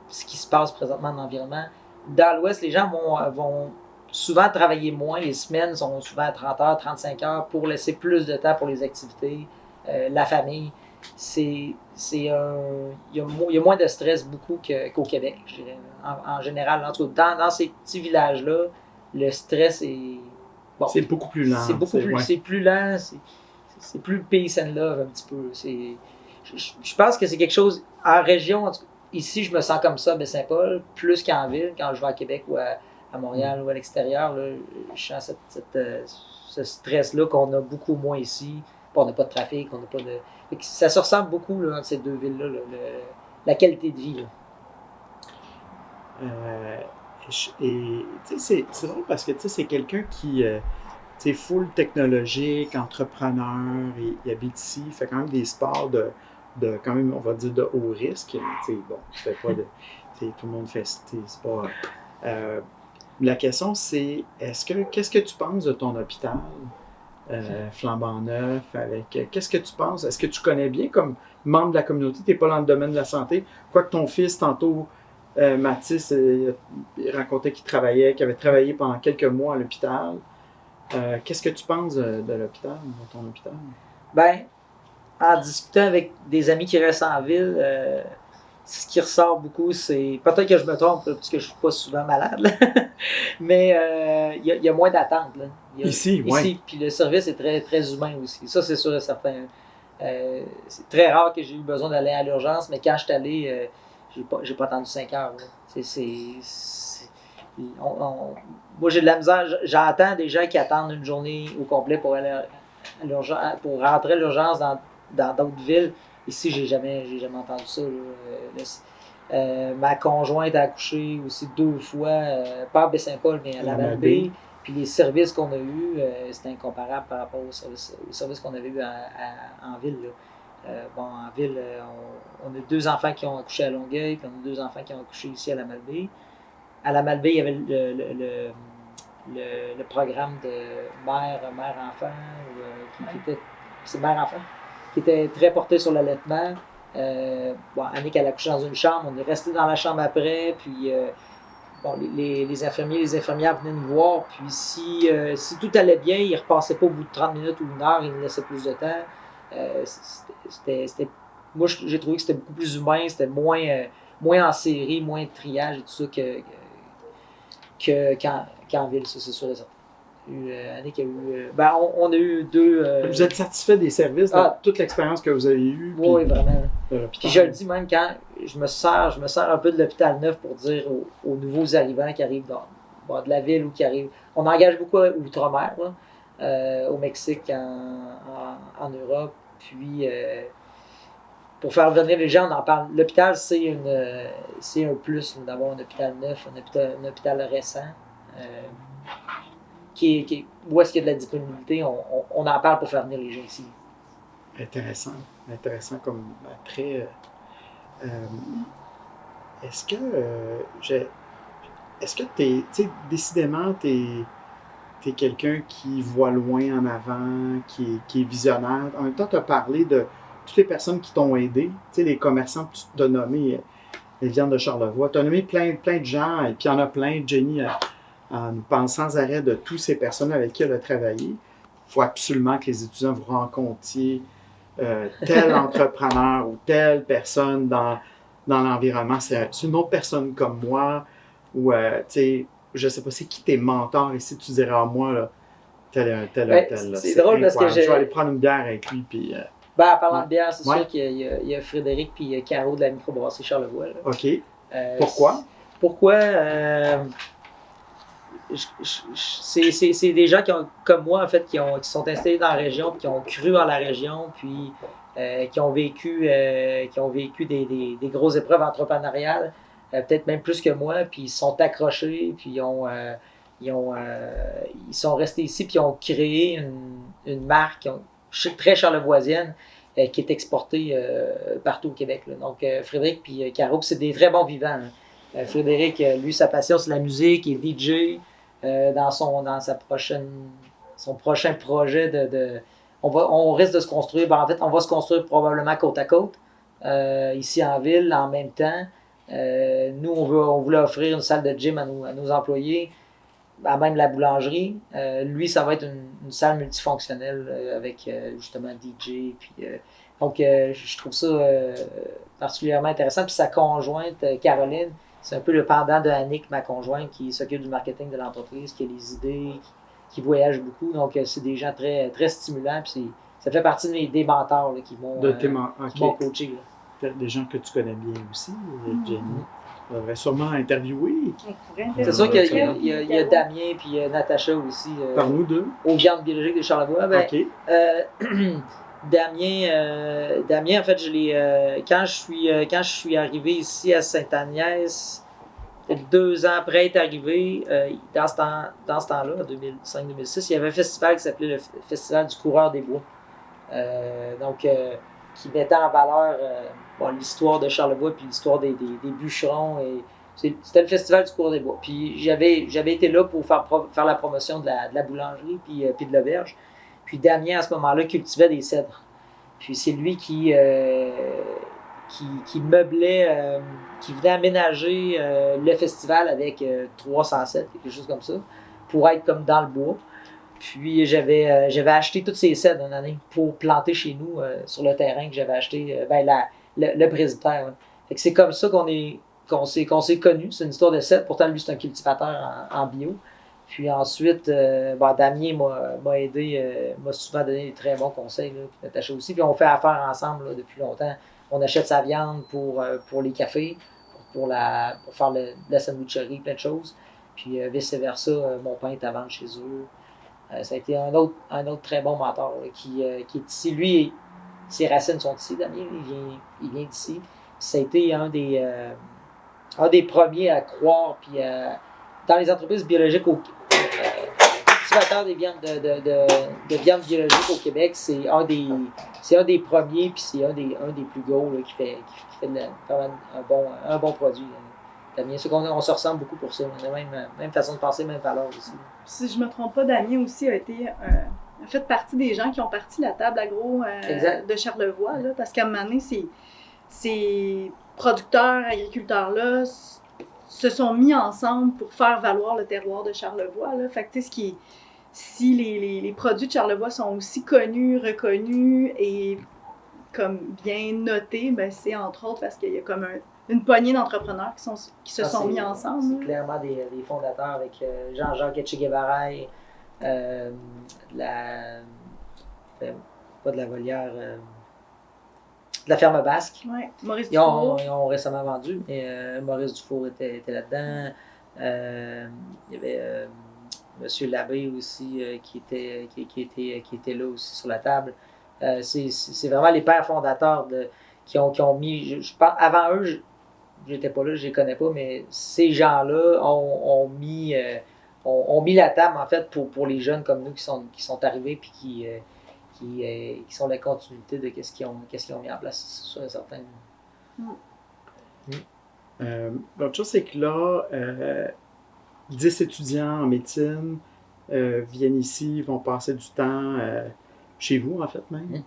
ce qui se passe présentement dans l'environnement. Dans l'Ouest, les gens vont souvent travailler moins. Les semaines sont souvent à 30 heures, 35 heures pour laisser plus de temps pour les activités, la famille. Il y a moins de stress beaucoup qu'au Québec, je dirais. En général, en tout cas, dans ces petits villages-là, le stress est... Bon, c'est beaucoup plus lent. C'est plus lent, c'est plus peace and love un petit peu. Je pense que c'est quelque chose, en région, en tout cas, ici, je me sens comme ça à Baie-Saint-Paul, plus qu'en ville, quand je vais à Québec ou à Montréal ou à l'extérieur. Là, je sens ce stress-là qu'on a beaucoup moins ici. On n'a pas de trafic, on n'a pas de... Ça se ressemble beaucoup là, entre ces deux villes-là, la qualité de vie. Et c'est drôle parce que c'est quelqu'un qui est full technologique, entrepreneur, il habite ici, il fait quand même des sports de quand même, on va dire, de haut risque. Bon, c'est pas de... tout le monde fait... C'est pas... la question, c'est, qu'est-ce que tu penses de ton hôpital flambant neuf, qu'est-ce que tu penses? Est-ce que tu connais bien comme membre de la communauté? Tu n'es pas dans le domaine de la santé. Quoique ton fils, tantôt, Mathis, il racontait qu'il avait travaillé pendant quelques mois à l'hôpital. Qu'est-ce que tu penses de l'hôpital, de ton hôpital? Ben, en discutant avec des amis qui restent en ville, ce qui ressort beaucoup, c'est... Peut-être que je me trompe, parce que je ne suis pas souvent malade, là. Mais il y a moins d'attente. Ici, oui. Puis le service est très, très humain aussi. Ça, c'est sûr et certain. C'est très rare que j'ai eu besoin d'aller à l'urgence, mais quand je suis allé, j'ai pas attendu 5 heures. Moi, j'ai de la misère. J'entends des gens qui attendent une journée au complet pour aller à l'urgence, pour rentrer à l'urgence dans d'autres villes. Ici, j'ai jamais entendu ça. Ma conjointe a accouché aussi 2 fois, pas à Baie-Saint-Paul, mais à la Malbaie. Puis les services qu'on a eus, c'était incomparable par rapport aux services qu'on avait eus en ville. En ville, on a 2 enfants qui ont accouché à Longueuil, puis on a 2 enfants qui ont accouché ici à la Malbaie. À la Malbaie, il y avait le programme de mère-enfant, c'est mère-enfant, qui était très porté sur l'allaitement. Annick, elle a accouché dans une chambre, on est resté dans la chambre après, puis les infirmiers, les infirmières venaient nous voir, puis si tout allait bien, ils ne repassaient pas au bout de 30 minutes ou 1 heure, ils nous laissaient plus de temps. Moi, j'ai trouvé que c'était beaucoup plus humain, c'était moins en série, moins de triage et tout ça qu'en ville, ça, c'est sûr et certain. Annick a eu... on a eu 2... Vous êtes satisfait des services, de toute l'expérience que vous avez eue? Oui, vraiment. Puis je le dis même quand je me sers un peu de l'hôpital neuf pour dire aux nouveaux arrivants qui arrivent de la ville ou qui arrivent... On engage beaucoup outre-mer, au Mexique, en Europe. Puis, pour faire venir les gens, on en parle. L'hôpital, c'est un plus d'avoir un hôpital neuf, un hôpital récent. Où est-ce qu'il y a de la disponibilité, on en parle pour faire venir les gens ici. Intéressant comme très... est-ce que décidément, t'es quelqu'un qui voit loin en avant, qui est visionnaire. En même temps, tu as parlé de toutes les personnes qui t'ont aidé, les commerçants que tu as nommés, les viandes de Charlevoix. Tu as nommé plein de gens, et puis il y en a plein. Jenny, en nous parle sans arrêt de toutes ces personnes avec qui elle a travaillé. faut absolument que les étudiants vous rencontriez tel entrepreneur ou telle personne dans l'environnement. C'est une autre personne comme moi, ou, tu sais, je sais pas, c'est qui tes mentors ici, tu dirais à moi, là, tel. C'est drôle parce que je vais aller prendre une bière avec lui, puis... en parlant de bière, c'est sûr qu'il y a Frédéric puis Caro de la microbrasserie Charlevoix. Là. OK. Pourquoi? Pourquoi? C'est des gens comme moi, en fait, qui sont installés dans la région, puis qui ont cru en la région, puis qui ont vécu des grosses épreuves entrepreneuriales, peut-être même plus que moi, puis ils sont accrochés, puis ils sont restés ici, puis ils ont créé une marque très charlevoisienne qui est exportée partout au Québec. Là. Donc, Frédéric puis Caro, c'est des très bons vivants. Frédéric, lui, sa passion, c'est la musique, il est DJ. Dans son prochain projet on risque de se construire, en fait on va se construire probablement côte à côte ici en ville en même temps. Nous on voulait offrir une salle de gym à nos employés, à même la boulangerie. Lui ça va être une salle multifonctionnelle avec justement DJ donc je trouve ça particulièrement intéressant. Puis sa conjointe Caroline, c'est un peu le pendant de Annick, ma conjointe, qui s'occupe du marketing de l'entreprise, qui a les idées, qui voyage beaucoup. Donc, c'est des gens très, très stimulants. Puis ça fait partie des mentors là, qui vont coacher. Là. Des gens que tu connais bien aussi, Jenny. On devrait sûrement interviewer. C'est sûr qu'il y a Damien puis Natacha aussi. Par nous deux. Aux viandes biologiques de Charlevoix. OK. Damien, en fait, quand je suis arrivé ici à Sainte-Agnès, 2 ans après être arrivé, dans ce temps-là, en 2005-2006, il y avait un festival qui s'appelait le Festival du Coureur des Bois. Qui mettait en valeur l'histoire de Charlevoix puis l'histoire des bûcherons. C'était le Festival du Coureur des Bois. Puis j'avais été là pour faire la promotion de la boulangerie puis de l'auberge. Puis Damien, à ce moment-là, cultivait des cèdres. Puis c'est lui qui meublait, qui venait aménager le festival avec 300 cèdres, quelque chose comme ça, pour être comme dans le bois. Puis j'avais acheté toutes ces cèdres une année pour planter chez nous sur le terrain que j'avais acheté, le presbytère. Ouais. Fait que c'est comme ça qu'on s'est connus. C'est une histoire de cèdres. Pourtant, lui, c'est un cultivateur en bio. Puis ensuite, Damien m'a aidé, m'a souvent donné des très bons conseils, là, puis Natacha aussi. Puis on fait affaire ensemble là, depuis longtemps. On achète sa viande pour les cafés, pour faire la sandwicherie, plein de choses. Puis vice-versa, mon pain est à vendre chez eux. Ça a été un autre très bon mentor là, qui est ici. Lui, ses racines sont ici, Damien, il vient d'ici. Ça a été un des premiers à croire, puis dans les entreprises biologiques cultivateurs des viandes de viande biologique au Québec, c'est un des premiers, puis c'est un des plus gros là, qui fait un bon produit. Damien, c'est qu'on se ressemble beaucoup pour ça. On a même façon de penser, même valeur aussi. Si je me trompe pas, Damien aussi a fait partie des gens qui ont parti la table agro de Charlevoix, là, parce qu'à un moment donné, ces producteurs, agriculteurs-là se sont mis ensemble pour faire valoir le terroir de Charlevoix. Là. Fait que, si les produits de Charlevoix sont aussi connus, reconnus et comme bien notés, ben c'est entre autres parce qu'il y a comme une poignée d'entrepreneurs qui se sont mis ensemble. C'est clairement des fondateurs avec Jean-Jacques Etcheguevara, pas de la volière, de la ferme basque. Ouais, Maurice Dufour. Ils ont récemment vendu, mais Maurice Dufour était là-dedans. Il y avait M. Labbé aussi qui était là aussi sur la table. C'est vraiment les pères fondateurs qui ont mis. Je pense, avant eux, j'étais pas là, je les connais pas, mais ces gens-là ont mis la table en fait pour les jeunes comme nous qui sont arrivés puis qui sont la continuité de qu'est-ce qu'ils ont mis en place sur un certain. L'autre chose, c'est que là, 10 étudiants en médecine viennent ici, vont passer du temps chez vous, en fait, même.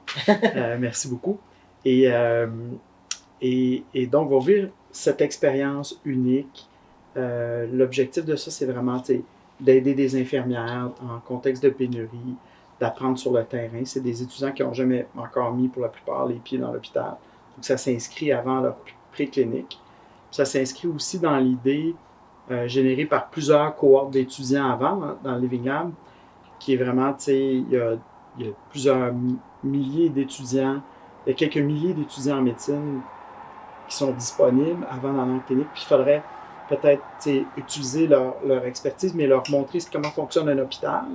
Merci beaucoup. Et donc, vont vivre cette expérience unique. L'objectif de ça, c'est vraiment d'aider des infirmières en contexte de pénurie, d'apprendre sur le terrain. C'est des étudiants qui n'ont jamais encore mis, pour la plupart, les pieds dans l'hôpital. Donc, ça s'inscrit avant leur préclinique. Ça s'inscrit aussi dans l'idée générée par plusieurs cohortes d'étudiants avant, hein, dans le Living Lab, qui est vraiment, tu sais, il y a plusieurs milliers d'étudiants, il y a quelques milliers d'étudiants en médecine qui sont disponibles avant dans la clinique, puis il faudrait peut-être utiliser leur expertise, mais leur montrer comment fonctionne un hôpital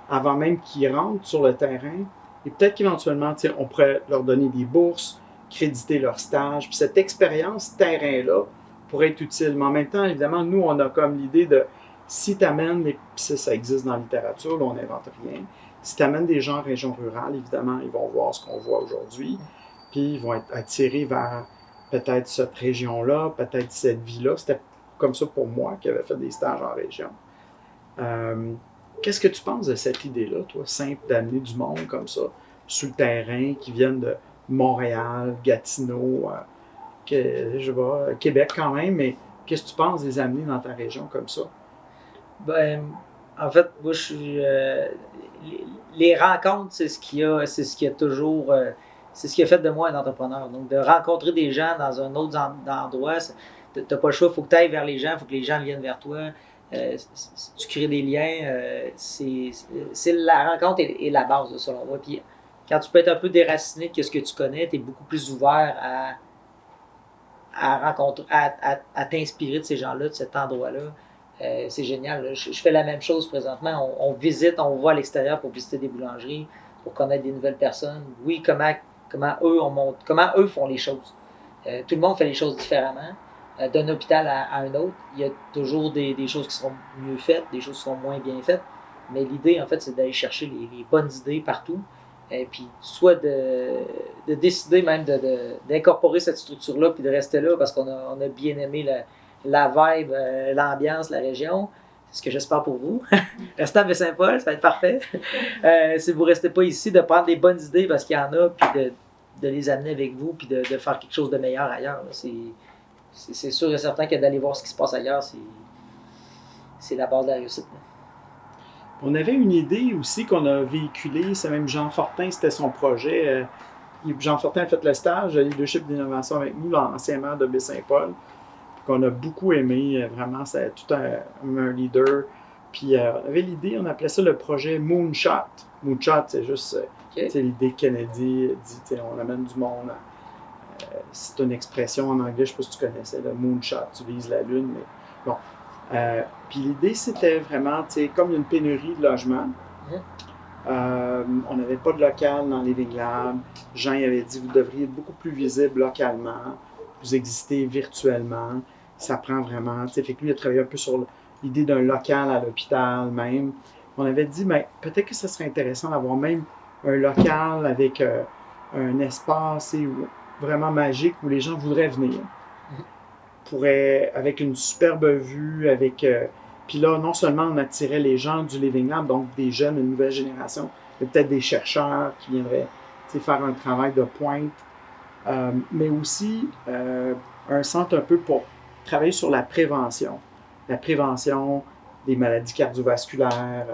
avant même qu'ils rentrent sur le terrain. Et peut-être qu'éventuellement, on pourrait leur donner des bourses, créditer leur stage. Puis cette expérience terrain-là pourrait être utile. Mais en même temps, évidemment, nous, on a comme l'idée de, si tu amènes, puis ça existe dans la littérature, là, on n'invente rien, si tu amènes des gens en région rurale, évidemment, ils vont voir ce qu'on voit aujourd'hui, puis ils vont être attirés vers peut-être cette région-là, peut-être cette vie-là. C'était comme ça pour moi, qui avait fait des stages en région. Qu'est-ce que tu penses de cette idée-là, toi, simple, d'amener du monde comme ça, sur le terrain, qui viennent de Montréal, Gatineau, je sais pas, Québec quand même, mais qu'est-ce que tu penses de les amener dans ta région comme ça? Ben, en fait, moi, je suis... les rencontres, c'est ce qui a toujours... c'est ce qui a fait de moi un entrepreneur. Donc, de rencontrer des gens dans un autre endroit, tu n'as pas le choix, il faut que tu ailles vers les gens, il faut que les gens viennent vers toi. Tu crées des liens. C'est la rencontre et la base, selon moi. Puis, quand tu peux être un peu déraciné de ce que tu connais, tu es beaucoup plus ouvert à t'inspirer de ces gens-là, de cet endroit-là. C'est génial. Là. Je fais la même chose présentement. On visite, on va à l'extérieur pour visiter des boulangeries, pour connaître des nouvelles personnes. Oui, comment eux font les choses. Tout le monde fait les choses différemment. D'un hôpital à un autre, il y a toujours des choses qui seront mieux faites, des choses qui seront moins bien faites. Mais l'idée, en fait, c'est d'aller chercher les bonnes idées partout. Et puis, soit de décider même d'incorporer cette structure-là puis de rester là parce qu'on a bien aimé la vibe, l'ambiance, la région. C'est ce que j'espère pour vous. Restez à Baie-Saint-Paul, ça va être parfait. Si vous ne restez pas ici, de prendre des bonnes idées parce qu'il y en a, puis de les amener avec vous, puis de faire quelque chose de meilleur ailleurs. Là. C'est sûr et certain que d'aller voir ce qui se passe ailleurs, c'est la base de la réussite. Là. On avait une idée aussi qu'on a véhiculée, c'est même Jean Fortin, c'était son projet. Jean Fortin a fait le stage de leadership d'innovation avec nous, l'ancien maire de Baie-Saint-Paul, qu'on a beaucoup aimé, vraiment, c'est tout un leader. Puis on avait l'idée, on appelait ça le projet Moonshot. Moonshot, c'est juste l'idée que Kennedy dit, on amène du monde. C'est une expression en anglais, je ne sais pas si tu connaissais, le Moonshot, tu vises la lune, mais bon. Puis l'idée, c'était vraiment, comme une pénurie de logements. On n'avait pas de local dans les Living Lab. Jean avait dit, vous devriez être beaucoup plus visible localement. Vous existez virtuellement. Ça prend vraiment... Fait que lui, il a travaillé un peu sur l'idée d'un local à l'hôpital même. On avait dit, peut-être que ce serait intéressant d'avoir même un local avec un espace vraiment magique où les gens voudraient venir. Avec une superbe vue, puis là, non seulement on attirait les gens du Living Lab, donc des jeunes, une nouvelle génération, mais peut-être des chercheurs qui viendraient faire un travail de pointe, mais aussi un centre un peu pour travailler sur la prévention des maladies cardiovasculaires,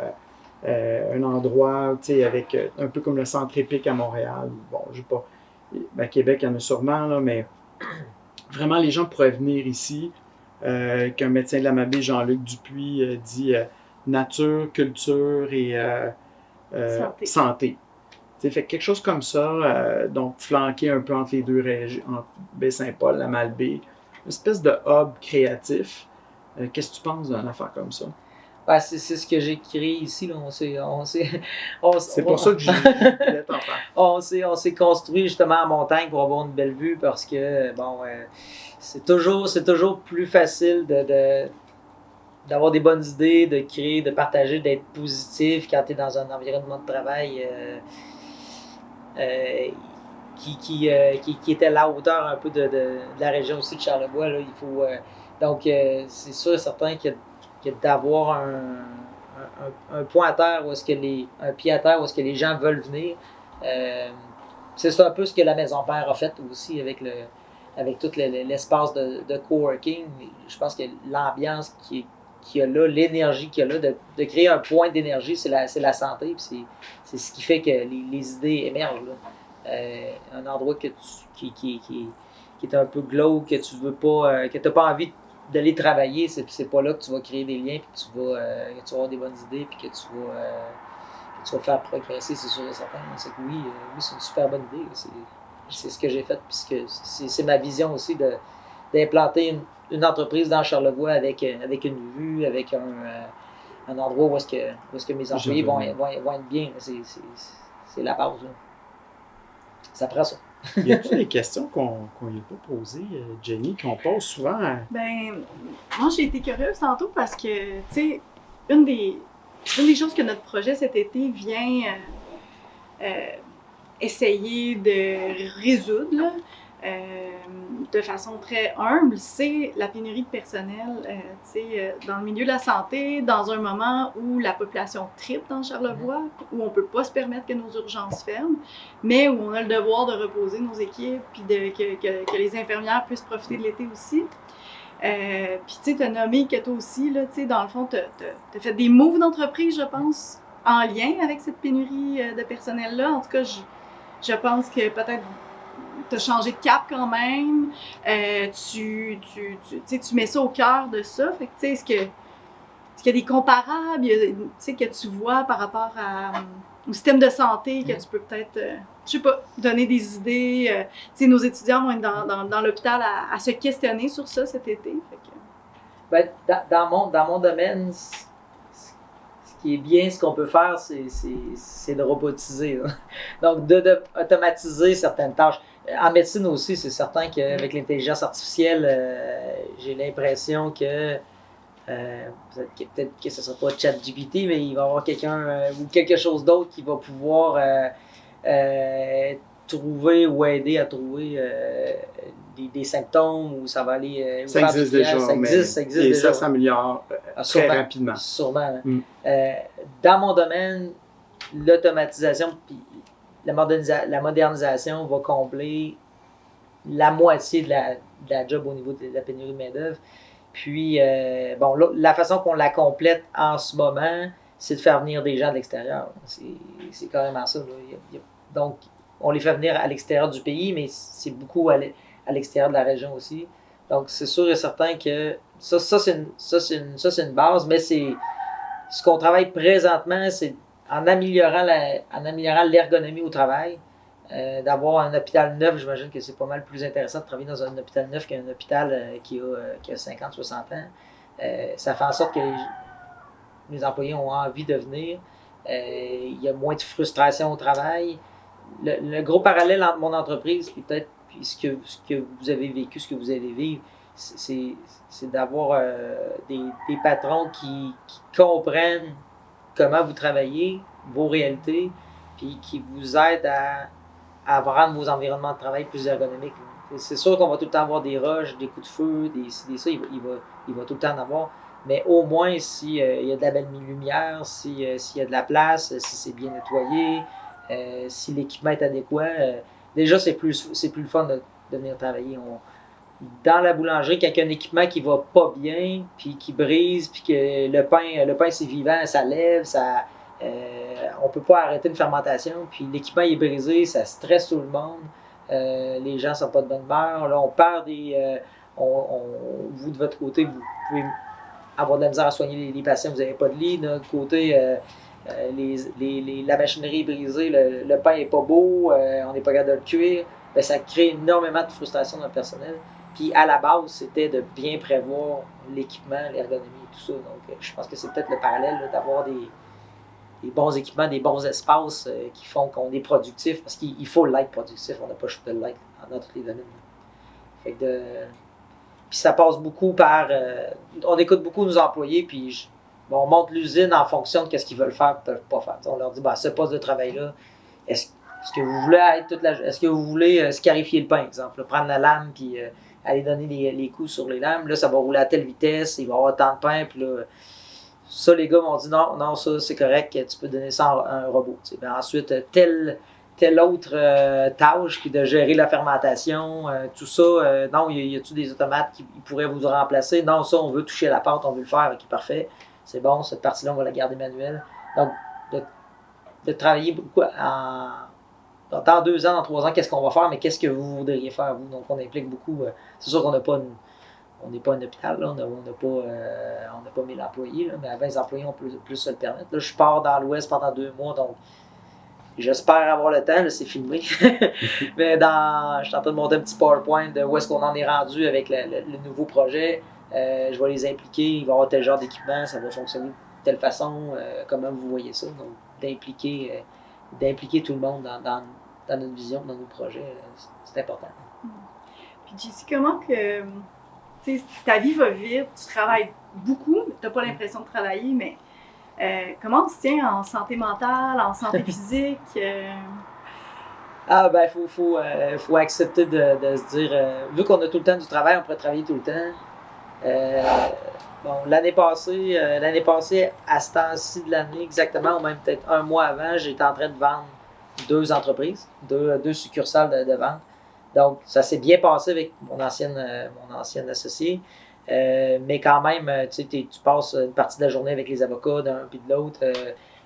un endroit avec un peu comme le centre épique à Montréal. Bon, je sais pas, à Québec, il y en a sûrement, là, mais vraiment, les gens pourraient venir ici, qu'un médecin de l'Amabé, Jean-Luc Dupuis, dit nature, culture et santé. Fait quelque chose comme ça, donc flanqué un peu entre les deux régions, entre Baie-Saint-Paul, la Malbaie, une espèce de hub créatif. Qu'est-ce que tu penses d'une affaire comme ça? Ouais, c'est ce que j'ai créé ici. Là. C'est pour ça que je voulais t'en parler. On s'est construit justement en montagne pour avoir une belle vue parce que, c'est toujours plus facile d'avoir des bonnes idées, de créer, de partager, d'être positif quand tu es dans un environnement de travail qui est à la hauteur un peu de la région aussi de Charlevoix. Là. Donc, c'est sûr et certain que d'avoir un point à terre un pied à terre où est-ce que les gens veulent venir. C'est ça un peu ce que la Maison Père a fait aussi avec tout l'espace de coworking. Je pense que l'ambiance qui qu'il y a là, l'énergie qu'il y a là, de créer un point d'énergie, c'est la santé, puis c'est ce qui fait que les idées émergent. Là. Un endroit qui est un peu glauque, que tu veux pas, que tu n'as pas envie d'aller travailler, c'est pas là que tu vas créer des liens, puis que tu vas avoir des bonnes idées, puis que tu vas faire progresser, c'est sûr et certain. C'est que oui, c'est une super bonne idée. C'est ce que j'ai fait, puisque c'est ma vision aussi d'implanter une entreprise dans Charlevoix avec une vue, avec un endroit où est-ce que mes employés vont être bien. C'est la base. Là. Ça prend ça. Y a-t-il des questions qu'on n'a pas posées, Jenny, qu'on pose souvent? Ben, moi, j'ai été curieuse tantôt parce que, tu sais, une des choses que notre projet cet été vient essayer de résoudre, là, de façon très humble, c'est la pénurie de personnel, dans le milieu de la santé, dans un moment où la population triple dans Charlevoix, où on ne peut pas se permettre que nos urgences ferment, mais où on a le devoir de reposer nos équipes, puis que les infirmières puissent profiter de l'été aussi. Puis tu sais, tu as nommé que toi aussi, là, dans le fond, tu as fait des moves d'entreprise, je pense, en lien avec cette pénurie de personnel-là. En tout cas, je pense que peut-être tu as changé de cap quand même. Tu mets ça au cœur de ça. Fait que, tu sais, est-ce qu'il y a des comparables que tu vois par rapport au système de santé que tu peux peut-être, je sais pas, donner des idées? Tu sais, nos étudiants vont être dans l'hôpital à se questionner sur ça cet été. Fait que... Ben, dans mon domaine, ce qui est bien, ce qu'on peut faire, c'est de robotiser. Là. Donc, d'automatiser certaines tâches. En médecine aussi, c'est certain qu'avec l'intelligence artificielle, j'ai l'impression que peut-être que ce ne sera pas ChatGPT, mais il va y avoir quelqu'un ou quelque chose d'autre qui va pouvoir trouver ou aider à trouver des symptômes où ça va aller. Ça existe déjà. Ça existe déjà. Et ça s'améliore très rapidement. Sûrement. Dans mon domaine, l'automatisation puis la modernisation va combler la moitié de la job au niveau de la pénurie de main-d'œuvre. Puis, la façon qu'on la complète en ce moment, c'est de faire venir des gens de l'extérieur. C'est carrément ça. Là. Donc, on les fait venir à l'extérieur du pays, mais c'est beaucoup à l'extérieur de la région aussi. Donc, c'est sûr et certain que ça c'est une base, mais c'est ce qu'on travaille présentement, c'est en améliorant l'ergonomie au travail, d'avoir un hôpital neuf. J'imagine que c'est pas mal plus intéressant de travailler dans un hôpital neuf qu'un hôpital qui a 50-60 ans. Ça fait en sorte que les employés ont envie de venir. Il y a moins de frustration au travail. Le gros parallèle entre mon entreprise et peut-être ce que vous avez vécu, ce que vous allez vivre, c'est d'avoir des patrons qui comprennent comment vous travaillez, vos réalités, puis qui vous aident à rendre vos environnements de travail plus ergonomiques. C'est sûr qu'on va tout le temps avoir des rushs, des coups de feu, ça, il va tout le temps en avoir. Mais au moins, s'il y a de la belle lumière, s'il y a de la place, si c'est bien nettoyé, si l'équipement est adéquat, déjà c'est plus le fun de venir travailler. Dans la boulangerie, quand il y a un équipement qui va pas bien, puis qui brise, puis que le pain c'est vivant, ça lève, on peut pas arrêter une fermentation, puis l'équipement est brisé, ça stresse tout le monde, les gens sont pas de bonne humeur, là on perd vous de votre côté, vous pouvez avoir de la misère à soigner les patients, vous n'avez pas de lit, de notre côté, la machinerie est brisée, le pain est pas beau, on n'est pas capable de le cuire, bien, ça crée énormément de frustration dans le personnel. Puis à la base, c'était de bien prévoir l'équipement, l'ergonomie et tout ça. Donc je pense que c'est peut-être le parallèle là, d'avoir des bons équipements, des bons espaces qui font qu'on est productif, parce qu'il faut l'être productif, on n'a pas le choix de l'être dans tous les domaines. Fait que puis ça passe beaucoup par... on écoute beaucoup nos employés, puis on monte l'usine en fonction de ce qu'ils veulent faire et ne peuvent pas faire. On leur dit, ce poste de travail-là, est-ce que vous voulez est-ce que vous voulez scarifier le pain, exemple, prendre la lame puis aller donner les coups sur les lames, là ça va rouler à telle vitesse, il va y avoir tant de pain, puis là, ça les gars m'ont dit non, ça c'est correct, tu peux donner ça à un robot. Ensuite, tel telle autre tâche qui de gérer la fermentation, tout ça. Non, y a-t-il des automates qui pourraient vous remplacer? Non, ça, on veut toucher à la pâte, on veut le faire, ok, parfait. C'est bon, cette partie-là, on va la garder manuelle. Donc, de travailler beaucoup dans 2 ans, dans 3 ans, qu'est-ce qu'on va faire, mais qu'est-ce que vous voudriez faire, vous? Donc, on implique beaucoup. C'est sûr qu'on n'a pas on n'est pas un hôpital, là, on n'a pas 1000 employés, là, mais à 20 employés, on peut plus se le permettre. Là, je pars dans l'Ouest pendant 2 mois, donc j'espère avoir le temps, là, c'est filmé. Mais je suis en train de monter un petit PowerPoint de où est-ce qu'on en est rendu avec le nouveau projet. Je vais les impliquer, il va y avoir tel genre d'équipement, ça va fonctionner de telle façon, comment vous voyez ça. Donc, d'impliquer tout le monde dans notre vision, dans nos projets, c'est important. Puis Jessie, comment que ta vie va vite, tu travailles beaucoup, mais tu n'as pas l'impression de travailler, mais comment on se tient en santé mentale, en santé physique? Ah ben, faut accepter de se dire, vu qu'on a tout le temps du travail, on pourrait travailler tout le temps. Bon, l'année passée, à ce temps-ci de l'année, exactement, ou même peut-être 1 mois avant, j'étais en train de vendre 2 entreprises, 2 succursales de vente. Donc, ça s'est bien passé avec mon ancienne associée. Mais quand même, tu passes une partie de la journée avec les avocats d'un puis de l'autre,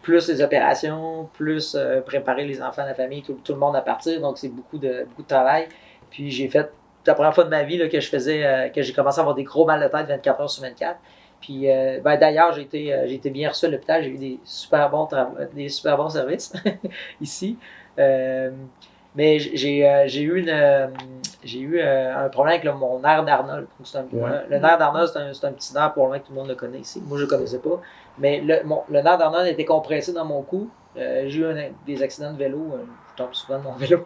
plus les opérations, plus préparer les enfants, la famille, tout le monde à partir. Donc, c'est beaucoup de travail. Puis, j'ai fait la première fois de ma vie là, que j'ai commencé à avoir des gros mal de tête 24 heures sur 24. Puis, d'ailleurs, j'ai été bien reçu à l'hôpital. J'ai eu des super bons services ici. Mais j'ai eu un problème avec mon nerf d'Arnold. Le nerf d'Arnold, c'est un petit nerf pour le moins que tout le monde le connaît ici. Moi, je ne le connaissais pas. Mais le nerf d'Arnold était compressé dans mon cou. J'ai eu des accidents de vélo. Je tombe souvent de mon vélo.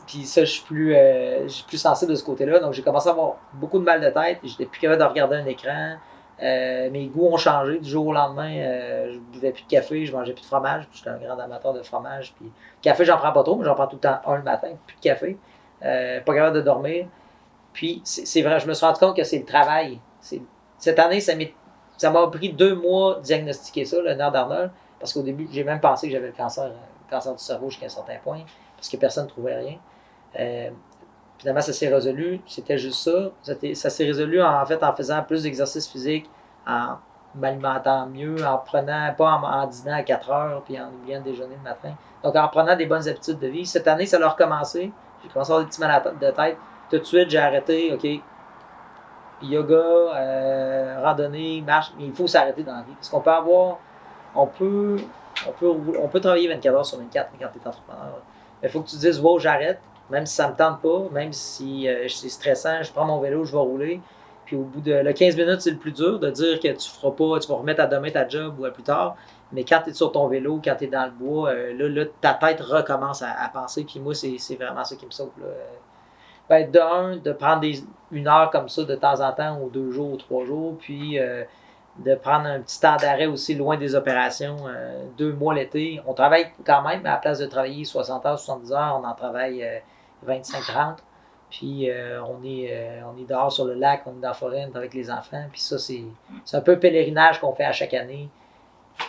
Puis ça, je suis plus sensible de ce côté-là. Donc, j'ai commencé à avoir beaucoup de mal de tête. J'étais plus capable de regarder un écran. Mes goûts ont changé du jour au lendemain. Je buvais plus de café, je mangeais plus de fromage. J'étais un grand amateur de fromage. Puis, café, j'en prends pas trop, mais j'en prends tout le temps un le matin, plus de café. Pas capable de dormir. Puis, c'est vrai, je me suis rendu compte que c'est le travail. Cette année, ça m'a pris 2 mois de diagnostiquer ça, le nerf d'Arnold. Parce qu'au début, j'ai même pensé que j'avais le cancer du cerveau jusqu'à un certain point. Parce que personne ne trouvait rien. Finalement, ça s'est résolu. C'était juste ça. Ça s'est résolu en faisant plus d'exercices physiques, en m'alimentant mieux, en prenant, pas en dînant à 4 heures, puis en oubliant de déjeuner le matin. Donc, en prenant des bonnes habitudes de vie. Cette année, ça a recommencé. J'ai commencé à avoir des petits mal de tête. Tout de suite, j'ai arrêté. OK, yoga, randonnée, marche. Mais il faut s'arrêter dans la vie. Parce qu'on peut avoir... On peut travailler 24 heures sur 24 quand tu es entrepreneur. Mais il faut que tu te dises, wow, j'arrête. Même si ça ne me tente pas, même si c'est stressant, je prends mon vélo, je vais rouler. Puis au bout de 15 minutes, c'est le plus dur de dire que tu vas remettre à demain ta job ou à plus tard. Mais quand tu es sur ton vélo, quand tu es dans le bois, là, ta tête recommence à penser. Puis moi, c'est vraiment ça qui me sauve. De prendre 1 heure comme ça de temps en temps, ou 2 jours, ou 3 jours. Puis de prendre un petit temps d'arrêt aussi loin des opérations, 2 mois l'été. On travaille quand même, mais à la place de travailler 60 heures, 70 heures, on en travaille 25-30. Puis on est dehors sur le lac, on est dans la forêt, on est avec les enfants. Puis ça, c'est un peu un pèlerinage qu'on fait à chaque année.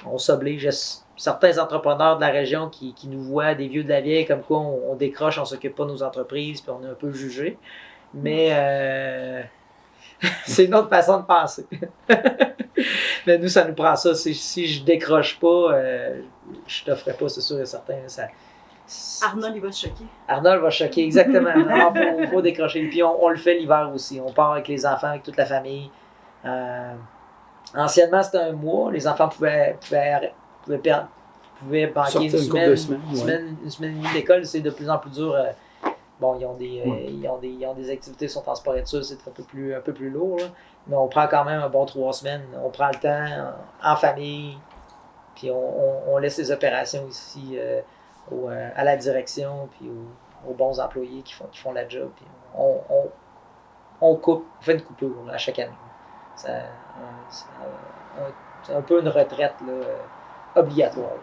On s'oblige. Certains entrepreneurs de la région qui nous voient, des vieux de la vieille, comme quoi on décroche, on ne s'occupe pas de nos entreprises, puis on est un peu jugé. Mais c'est une autre façon de penser. Mais nous, ça nous prend ça. Si je décroche pas, je t'offrais pas, c'est sûr et certain. Arnold, il va te choquer. Arnold va choquer, exactement. Il faut décrocher. Puis on le fait l'hiver aussi. On part avec les enfants, avec toute la famille. Anciennement, c'était 1 mois. Les enfants pouvaient banquer une semaine et demie d'école. C'est de plus en plus dur. Bon, ils ont des activités, sont en sport études, c'est un peu plus lourd. Là. Mais on prend quand même un bon 3 semaines. On prend le temps en famille. Puis on laisse les opérations ici à la direction, puis aux bons employés qui font la job. Puis on fait une coupure à chaque année. C'est un peu une retraite là, obligatoire.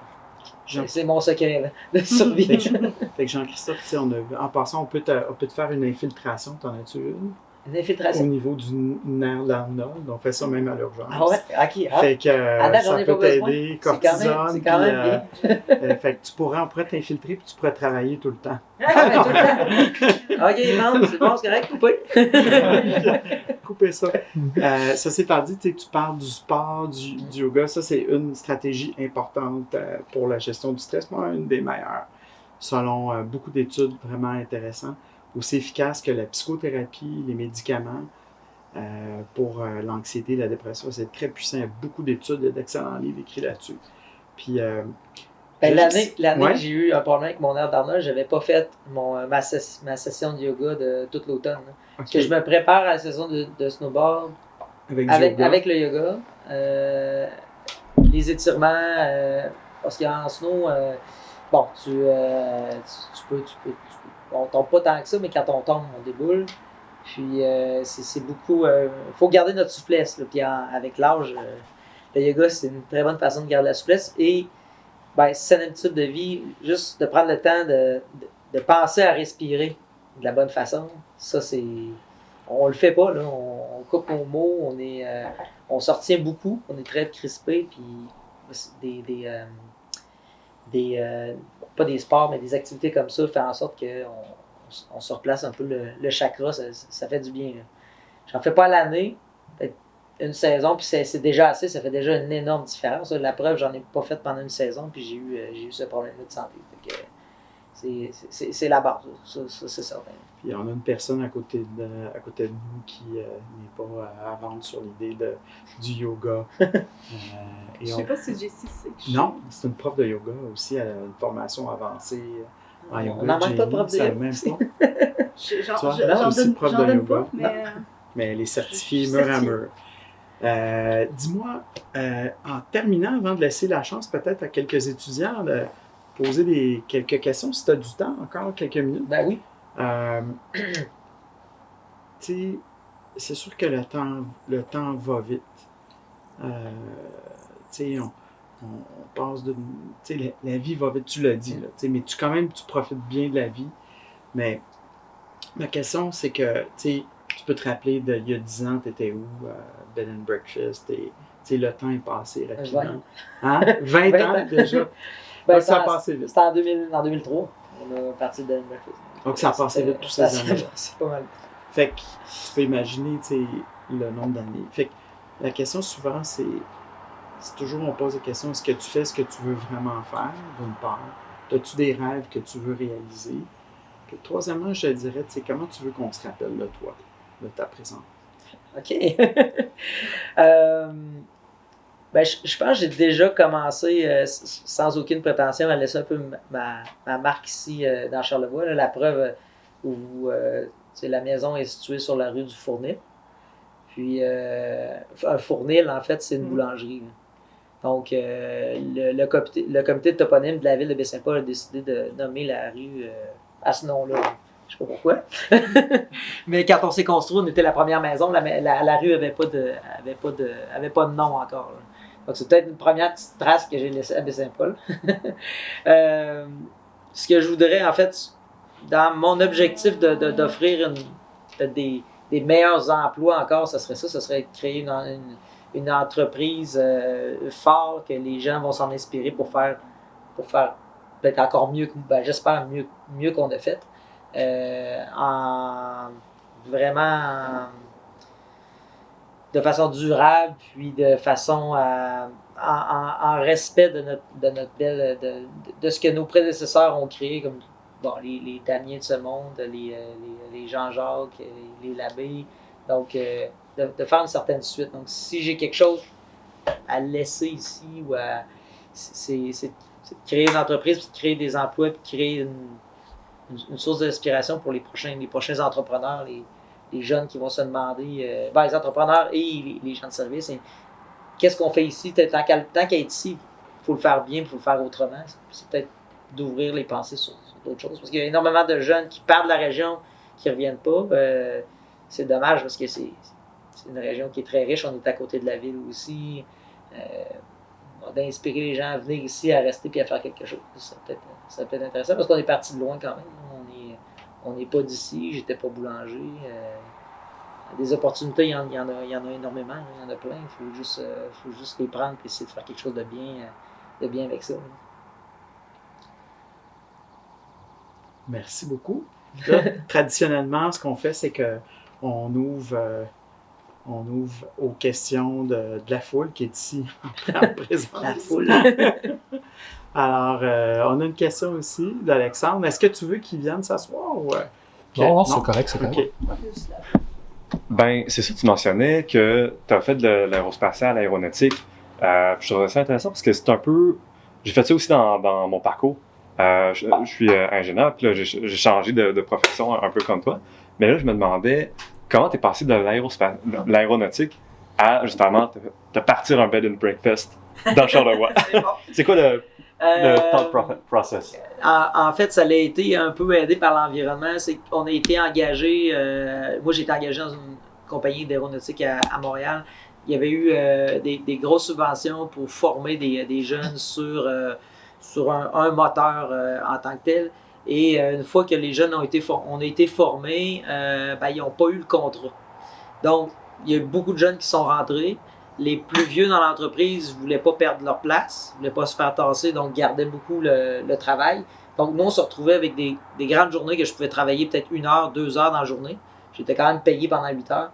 C'est mon secret là, de survie. Fait que Jean-Christophe, en passant, on peut te faire une infiltration. T'en as-tu une? Une au infiltration. niveau du nerf lambda. On fait ça même à l'urgence. Ah ouais? OK. Ah. Fait que À date, j'en ça ai peut pas besoin. t'aider, C'est cortisone. quand même puis, bien. fait que on pourrait t'infiltrer puis tu pourrais travailler tout le temps. Ah ouais, tout le temps. OK, non, c'est bon, c'est correct, coupé. Couper ça. Ceci étant dit, tu parles du sport, du yoga. Ça, c'est une stratégie importante pour la gestion du stress. Moi, une des meilleures, selon beaucoup d'études vraiment intéressantes. Aussi efficace que la psychothérapie, les médicaments pour l'anxiété, la dépression. C'est très puissant. Il y a beaucoup d'études, il y a d'excellents livres écrits là-dessus. Puis, L'année ouais. que j'ai eu un problème avec mon nerf d'Arnold, j'avais pas fait ma session de yoga de toute l'automne. Hein. Parce que je me prépare à la saison de snowboard avec le yoga. Les étirements, parce qu'en snow, bon, tu peux, on tombe pas tant que ça, mais quand on tombe, on déboule. Puis c'est beaucoup. Faut garder notre souplesse. Là, puis avec l'âge, le yoga, c'est une très bonne façon de garder la souplesse. Et ben, si c'est une habitude de vie, juste de prendre le temps de penser à respirer de la bonne façon, ça c'est. On le fait pas, là. On coupe nos mots, on s'en retient beaucoup, on est très crispé, puis pas des sports, mais des activités comme ça font en sorte qu'on se replace un peu le chakra, ça fait du bien. Là. J'en fais pas à l'année, une saison, puis c'est déjà assez, ça fait déjà une énorme différence. La preuve, j'en ai pas fait pendant une saison, puis j'ai eu ce problème-là de santé. Fait que c'est la base, ça c'est certain. Puis on a une personne à côté de nous qui n'est pas à vendre sur l'idée du yoga. Je sais pas si Jessie sait. Non, c'est une prof de yoga aussi, elle a une formation avancée en yoga. On n'en manque pas de prof de yoga. Même pas. J'en donne pas, mais elle est certifiée mur à mur. Dis-moi, en terminant, avant de laisser la chance peut-être à quelques étudiants de poser quelques questions, si tu as du temps, encore quelques minutes. Ben oui. C'est sûr que le temps va vite. On passe de. La vie va vite, tu l'as dit, là, mais quand même, tu profites bien de la vie. Mais ma question, c'est que tu peux te rappeler il y a 10 ans, tu étais où, Bed and Breakfast, et le temps est passé rapidement. 20 ans déjà. Ben, ça a passé vite. C'était en 2003, on a parti de Bed and Breakfast. Donc ça a passé vite toutes ces années. C'est pas mal. Fait que tu peux imaginer le nombre d'années. Fait que la question souvent, c'est toujours on pose la question, est-ce que tu fais ce que tu veux vraiment faire, d'une part? As-tu des rêves que tu veux réaliser? Puis, troisièmement, je te dirais, comment tu veux qu'on se rappelle de toi, de ta présence? OK. Ben, je pense que j'ai déjà commencé, sans aucune prétention, à laisser un peu ma marque ici dans Charlevoix. Là, la preuve où la maison est située sur la rue du Fournil. Puis, un fournil, en fait, c'est une boulangerie. Là. Donc, le comité de toponyme de la ville de Baie-Saint-Paul a décidé de nommer la rue à ce nom-là. Je sais pas pourquoi. Mais quand on s'est construit, on était la première maison. La rue avait pas de nom encore. Là. Donc, c'est peut-être une première petite trace que j'ai laissée à Baie-Saint-Paul. Ce que je voudrais, en fait, dans mon objectif d'offrir des meilleurs emplois encore, ce serait de créer une entreprise forte, que les gens vont s'en inspirer pour faire peut-être encore mieux, j'espère mieux qu'on a fait. De façon durable, puis de façon en respect de ce que nos prédécesseurs ont créé, comme les Damiens de ce monde, les Jean-Jacques, les Labbé. Donc, de faire une certaine suite. Donc, si j'ai quelque chose à laisser ici, c'est de créer une entreprise, puis de créer des emplois, puis de créer une source d'inspiration pour les prochains entrepreneurs, les jeunes qui vont se demander, les entrepreneurs et les gens de service, qu'est-ce qu'on fait ici? Tant qu'à être ici, il faut le faire bien, il faut le faire autrement. C'est peut-être d'ouvrir les pensées sur d'autres choses. Parce qu'il y a énormément de jeunes qui partent de la région, qui ne reviennent pas. C'est dommage parce que c'est une région qui est très riche. On est à côté de la ville aussi. D'inspirer les gens à venir ici, à rester et à faire quelque chose. Ça peut être intéressant parce qu'on est parti de loin quand même. On n'est pas d'ici, j'étais pas boulanger. des opportunités, il y en a énormément, il y en a plein. Il faut juste les prendre et essayer de faire quelque chose de bien avec ça. Merci beaucoup. Là, traditionnellement, ce qu'on fait, c'est qu'on ouvre aux questions de la foule qui est ici en présence. La foule. Alors, on a une question aussi d'Alexandre. Est-ce que tu veux qu'il vienne s'asseoir? Ou... Non, c'est correct, c'est correct. Okay. Ben, c'est ça, tu mentionnais que tu as fait de l'aérospatial, l'aéronautique. Je trouvais ça intéressant parce que c'est un peu... J'ai fait ça aussi dans mon parcours. Je suis ingénieur, puis là, j'ai changé de profession un peu comme toi. Mais là, je me demandais comment tu es passé de l'aéronautique à, justement, te partir un bed and breakfast dans le Charlevoix. C'est quoi le thought process? En fait, ça a été un peu aidé par l'environnement. C'est qu'on a été engagé, moi j'ai été engagé dans une compagnie d'aéronautique à Montréal. Il y avait eu des grosses subventions pour former des jeunes sur un moteur en tant que tel. Et une fois que les jeunes ont été formés, ils n'ont pas eu le contrat. Donc, il y a eu beaucoup de jeunes qui sont rentrés. Les plus vieux dans l'entreprise ne voulaient pas perdre leur place, ne voulaient pas se faire tasser, donc gardaient beaucoup le travail. Donc, nous, on se retrouvait avec des grandes journées que je pouvais travailler peut-être 1 heure, 2 heures dans la journée. J'étais quand même payé pendant 8 heures.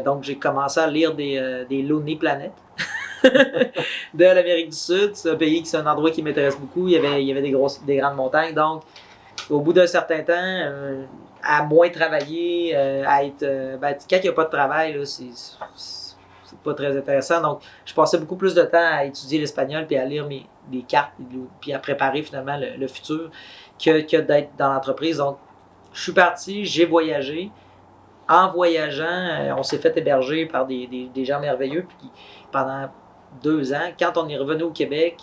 Donc, j'ai commencé à lire des Lonely Planet de l'Amérique du Sud. C'est un endroit qui m'intéresse beaucoup. Il y avait des grandes montagnes. Donc, au bout d'un certain temps, à moins travailler, à être... quand il n'y a pas de travail, là, c'est pas très intéressant. Donc, je passais beaucoup plus de temps à étudier l'espagnol puis à lire des cartes puis à préparer finalement le futur que d'être dans l'entreprise. Donc, je suis parti, j'ai voyagé. En voyageant, on s'est fait héberger par des gens merveilleux. Puis pendant 2 ans, quand on est revenu au Québec,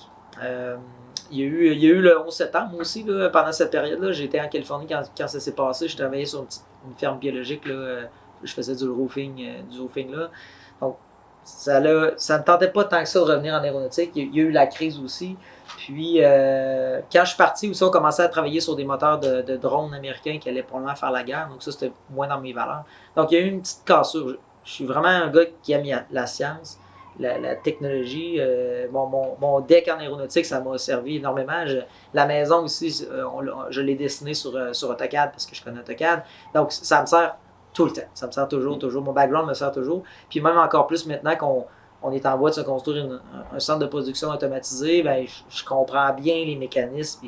il y a eu le 11 septembre aussi, là, pendant cette période-là. J'étais en Californie quand ça s'est passé. Je travaillais sur une ferme biologique. Là, je faisais du roofing là. Donc, ça ne tentait pas tant que ça de revenir en aéronautique. Il y a eu la crise aussi. Puis, quand je suis parti aussi, on commençait à travailler sur des moteurs de drones américains qui allaient probablement faire la guerre. Donc, ça, c'était moins dans mes valeurs. Donc, il y a eu une petite cassure. Je suis vraiment un gars qui aime la science, la technologie. Mon deck en aéronautique, ça m'a servi énormément. La maison aussi, je l'ai dessinée sur AutoCAD parce que je connais AutoCAD. Donc, ça me sert tout le temps. Ça me sert toujours. Mon background me sert toujours. Puis même encore plus maintenant qu'on est en voie de se construire un centre de production automatisé, je comprends bien les mécanismes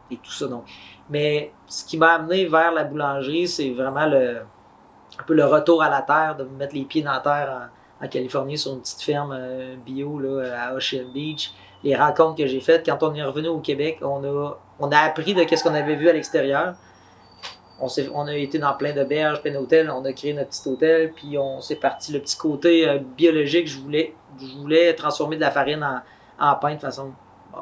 et tout ça. Donc. Mais ce qui m'a amené vers la boulangerie, c'est vraiment un peu le retour à la terre, de me mettre les pieds dans la terre en Californie sur une petite ferme bio là, à Ocean Beach. Les rencontres que j'ai faites, quand on est revenu au Québec, on a appris de ce qu'on avait vu à l'extérieur. On a été dans plein d'auberges, plein d'hôtels, on a créé notre petit hôtel, puis on s'est parti le petit côté biologique. Je voulais transformer de la farine en pain de façon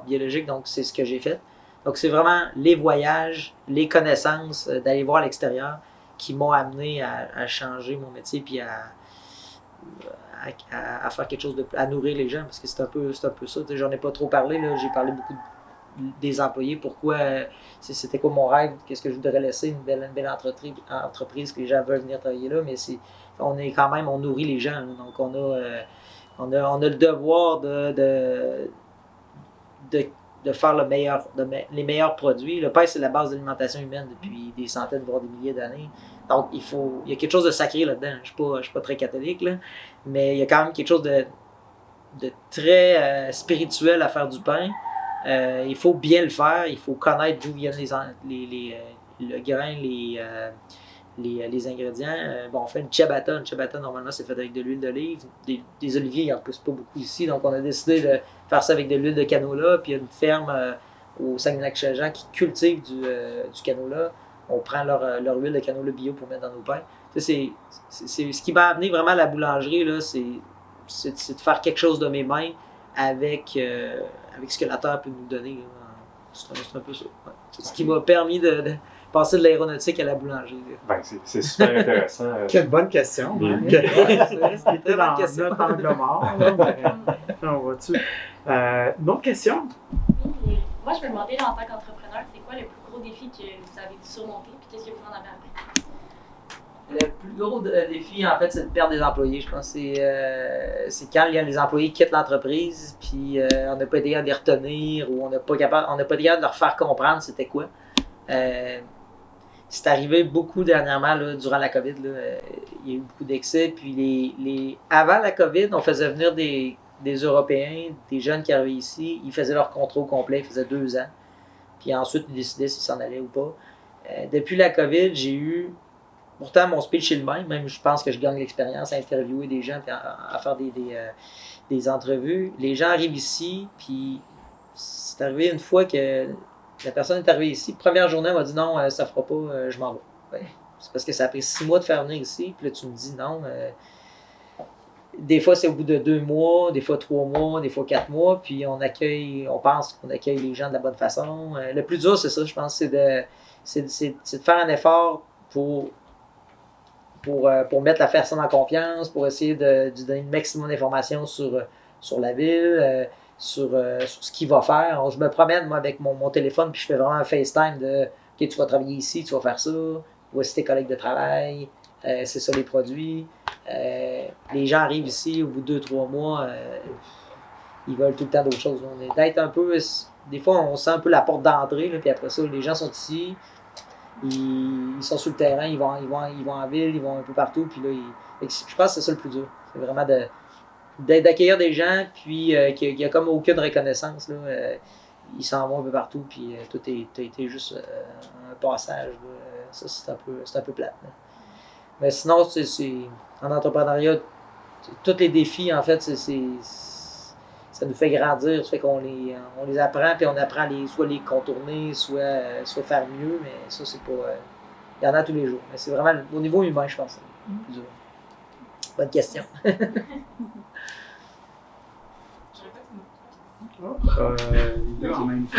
biologique, donc c'est ce que j'ai fait. Donc c'est vraiment les voyages, les connaissances, d'aller voir à l'extérieur qui m'ont amené à changer mon métier, puis à faire quelque chose à nourrir les gens, parce que c'est un peu ça. J'en ai pas trop parlé, là, j'ai parlé beaucoup des employés, pourquoi c'était quoi mon rêve, qu'est-ce que je voudrais laisser, une belle entreprise que les gens veulent venir travailler là, mais on nourrit les gens, là, donc on a le devoir de faire les meilleurs produits. Le pain, c'est la base de l'alimentation humaine depuis des centaines, voire des milliers d'années. Donc il y a quelque chose de sacré là-dedans. Je suis pas très catholique, là, mais il y a quand même quelque chose de très spirituel à faire du pain. Il faut bien le faire, il faut connaître d'où viennent le grain, les ingrédients. On fait une ciabatta. Une ciabatta, normalement, c'est fait avec de l'huile d'olive. Des oliviers, il n'y en a pas beaucoup ici, donc on a décidé de faire ça avec de l'huile de canola. Puis il y a une ferme au Saguenay-Lac-Saint-Jean qui cultive du canola. On prend leur huile de canola bio pour mettre dans nos pains. C'est ce qui m'a amené vraiment à la boulangerie, là, c'est de faire quelque chose de mes mains avec ce que la terre peut nous donner. C'est un peu ça. Ouais. C'est ce qui m'a permis de passer de l'aéronautique à la boulangerie. Ben, c'est super intéressant. Quelle bonne question. Oui. C'était dans notre angle mort. On va dessus. Une autre question? Oui, moi, je me demandais, en tant qu'entrepreneur, c'est quoi le plus gros défi que vous avez dû surmonter, puis qu'est-ce que vous en avez appris? Le plus gros défi, en fait, c'est de perdre des employés. Je pense que c'est quand les employés quittent l'entreprise, puis on n'a pas été capable de les retenir ou on n'a pas été capable de leur faire comprendre c'était quoi. C'est arrivé beaucoup dernièrement, là, durant la COVID. Là, il y a eu beaucoup d'excès. Puis avant la COVID, on faisait venir des Européens, des jeunes qui arrivaient ici. Ils faisaient leur contrôle complet, ils faisaient 2 ans. Puis ensuite, ils décidaient s'ils s'en allaient ou pas. Depuis la COVID, j'ai eu... Pourtant, mon speech est le même. Même, je pense que je gagne l'expérience à interviewer des gens et à faire des entrevues. Les gens arrivent ici, puis c'est arrivé une fois que la personne est arrivée ici. Première journée, elle m'a dit non, ça fera pas, je m'en vais. Ouais. C'est parce que ça a pris 6 mois de faire venir ici. Puis là, tu me dis non. Des fois, c'est au bout de 2 mois, des fois 3 mois, des fois 4 mois. Puis on pense qu'on accueille les gens de la bonne façon. Le plus dur, c'est ça, je pense, c'est de faire un effort pour mettre la personne en confiance, pour essayer de donner le maximum d'informations sur la ville, sur ce qu'il va faire. Je me promène, moi, avec mon téléphone, puis je fais vraiment un FaceTime de « OK, tu vas travailler ici, tu vas faire ça, voici tes collègues de travail, c'est ça les produits. » Les gens arrivent ici, au bout de 2-3 mois, ils veulent tout le temps d'autres choses. On est d'être un peu... Des fois, on sent un peu la porte d'entrée, puis après ça, les gens sont ici, ils sont sur le terrain, ils vont en ville, ils vont un peu partout, puis là, je pense que c'est ça le plus dur. C'est vraiment d'accueillir des gens, puis qu'il n'y a comme aucune reconnaissance. Là, ils s'en vont un peu partout, puis tout a été juste un passage. Là. Ça, c'est un peu plate. Là. Mais sinon, en entrepreneuriat, tous les défis, en fait, ça nous fait grandir, ça fait qu'on les apprend, puis on apprend soit les contourner, soit faire mieux, mais ça, c'est pas... il y en a tous les jours. Mais c'est vraiment au niveau humain, je pense. Plus dur. Bonne question. En même temps.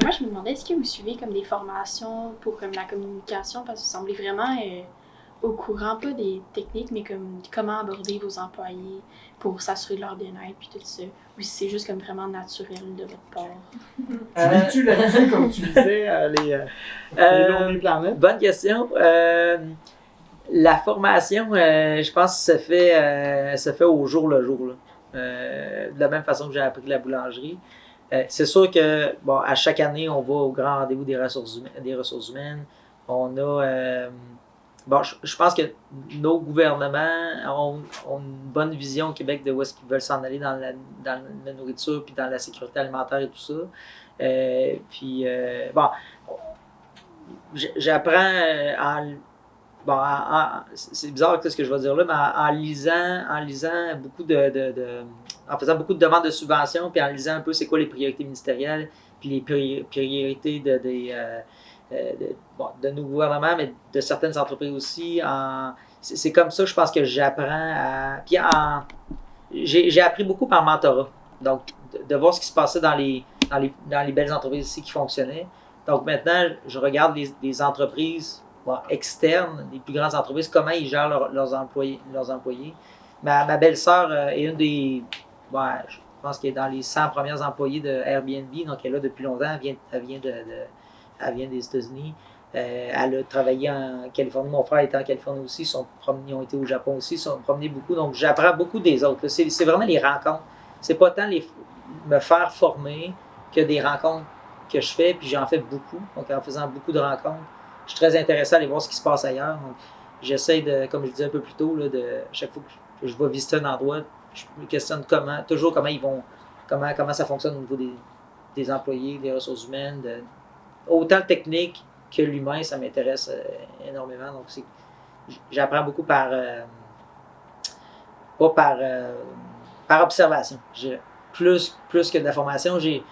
Moi, je me demandais, est-ce que vous suivez comme des formations pour comme la communication, parce que vous semblez vraiment au courant, pas des techniques, mais comme comment aborder vos employés pour s'assurer de leur bien-être puis tout ça, ou si c'est juste comme vraiment naturel de votre part? Tu vis-tu là-dessus, comme tu disais, les Lonely Planet? Bonne question. La formation, je pense que ça fait au jour le jour. Là. De la même façon que j'ai appris la boulangerie. C'est sûr que bon, à chaque année, on va au grand rendez-vous des ressources humaines. On a... je pense que nos gouvernements ont une bonne vision au Québec de où est-ce qu'ils veulent s'en aller dans la nourriture puis dans la sécurité alimentaire et tout ça. J'apprends c'est bizarre ce que je vais dire là, mais en lisant beaucoup en faisant beaucoup de demandes de subventions, puis en lisant un peu c'est quoi les priorités ministérielles, puis les priorités de nos gouvernements, mais de certaines entreprises aussi. C'est comme ça, je pense que j'apprends à... Puis j'ai appris beaucoup par mentorat. Donc, de voir ce qui se passait dans les belles entreprises ici qui fonctionnaient. Donc maintenant, je regarde les entreprises externes, les plus grandes entreprises, comment ils gèrent leurs employés. Ma belle-sœur est une des... je pense qu'elle est dans les 100 premières employées de Airbnb, donc elle est là depuis longtemps, elle vient des États-Unis. Elle a travaillé en Californie. Mon frère était en Californie aussi. Ils ont été au Japon aussi. Ils sont promenés beaucoup. Donc, j'apprends beaucoup des autres. C'est vraiment les rencontres. C'est pas tant me faire former que des rencontres que je fais. Puis j'en fais beaucoup. Donc, en faisant beaucoup de rencontres, je suis très intéressé à aller voir ce qui se passe ailleurs. Donc, j'essaie de, comme je disais un peu plus tôt, là, chaque fois que je vais visiter un endroit, je me questionne comment ça fonctionne au niveau des employés, des ressources humaines, autant le technique que l'humain, ça m'intéresse énormément. Donc, j'apprends beaucoup par observation. Plus que de la formation, j'ai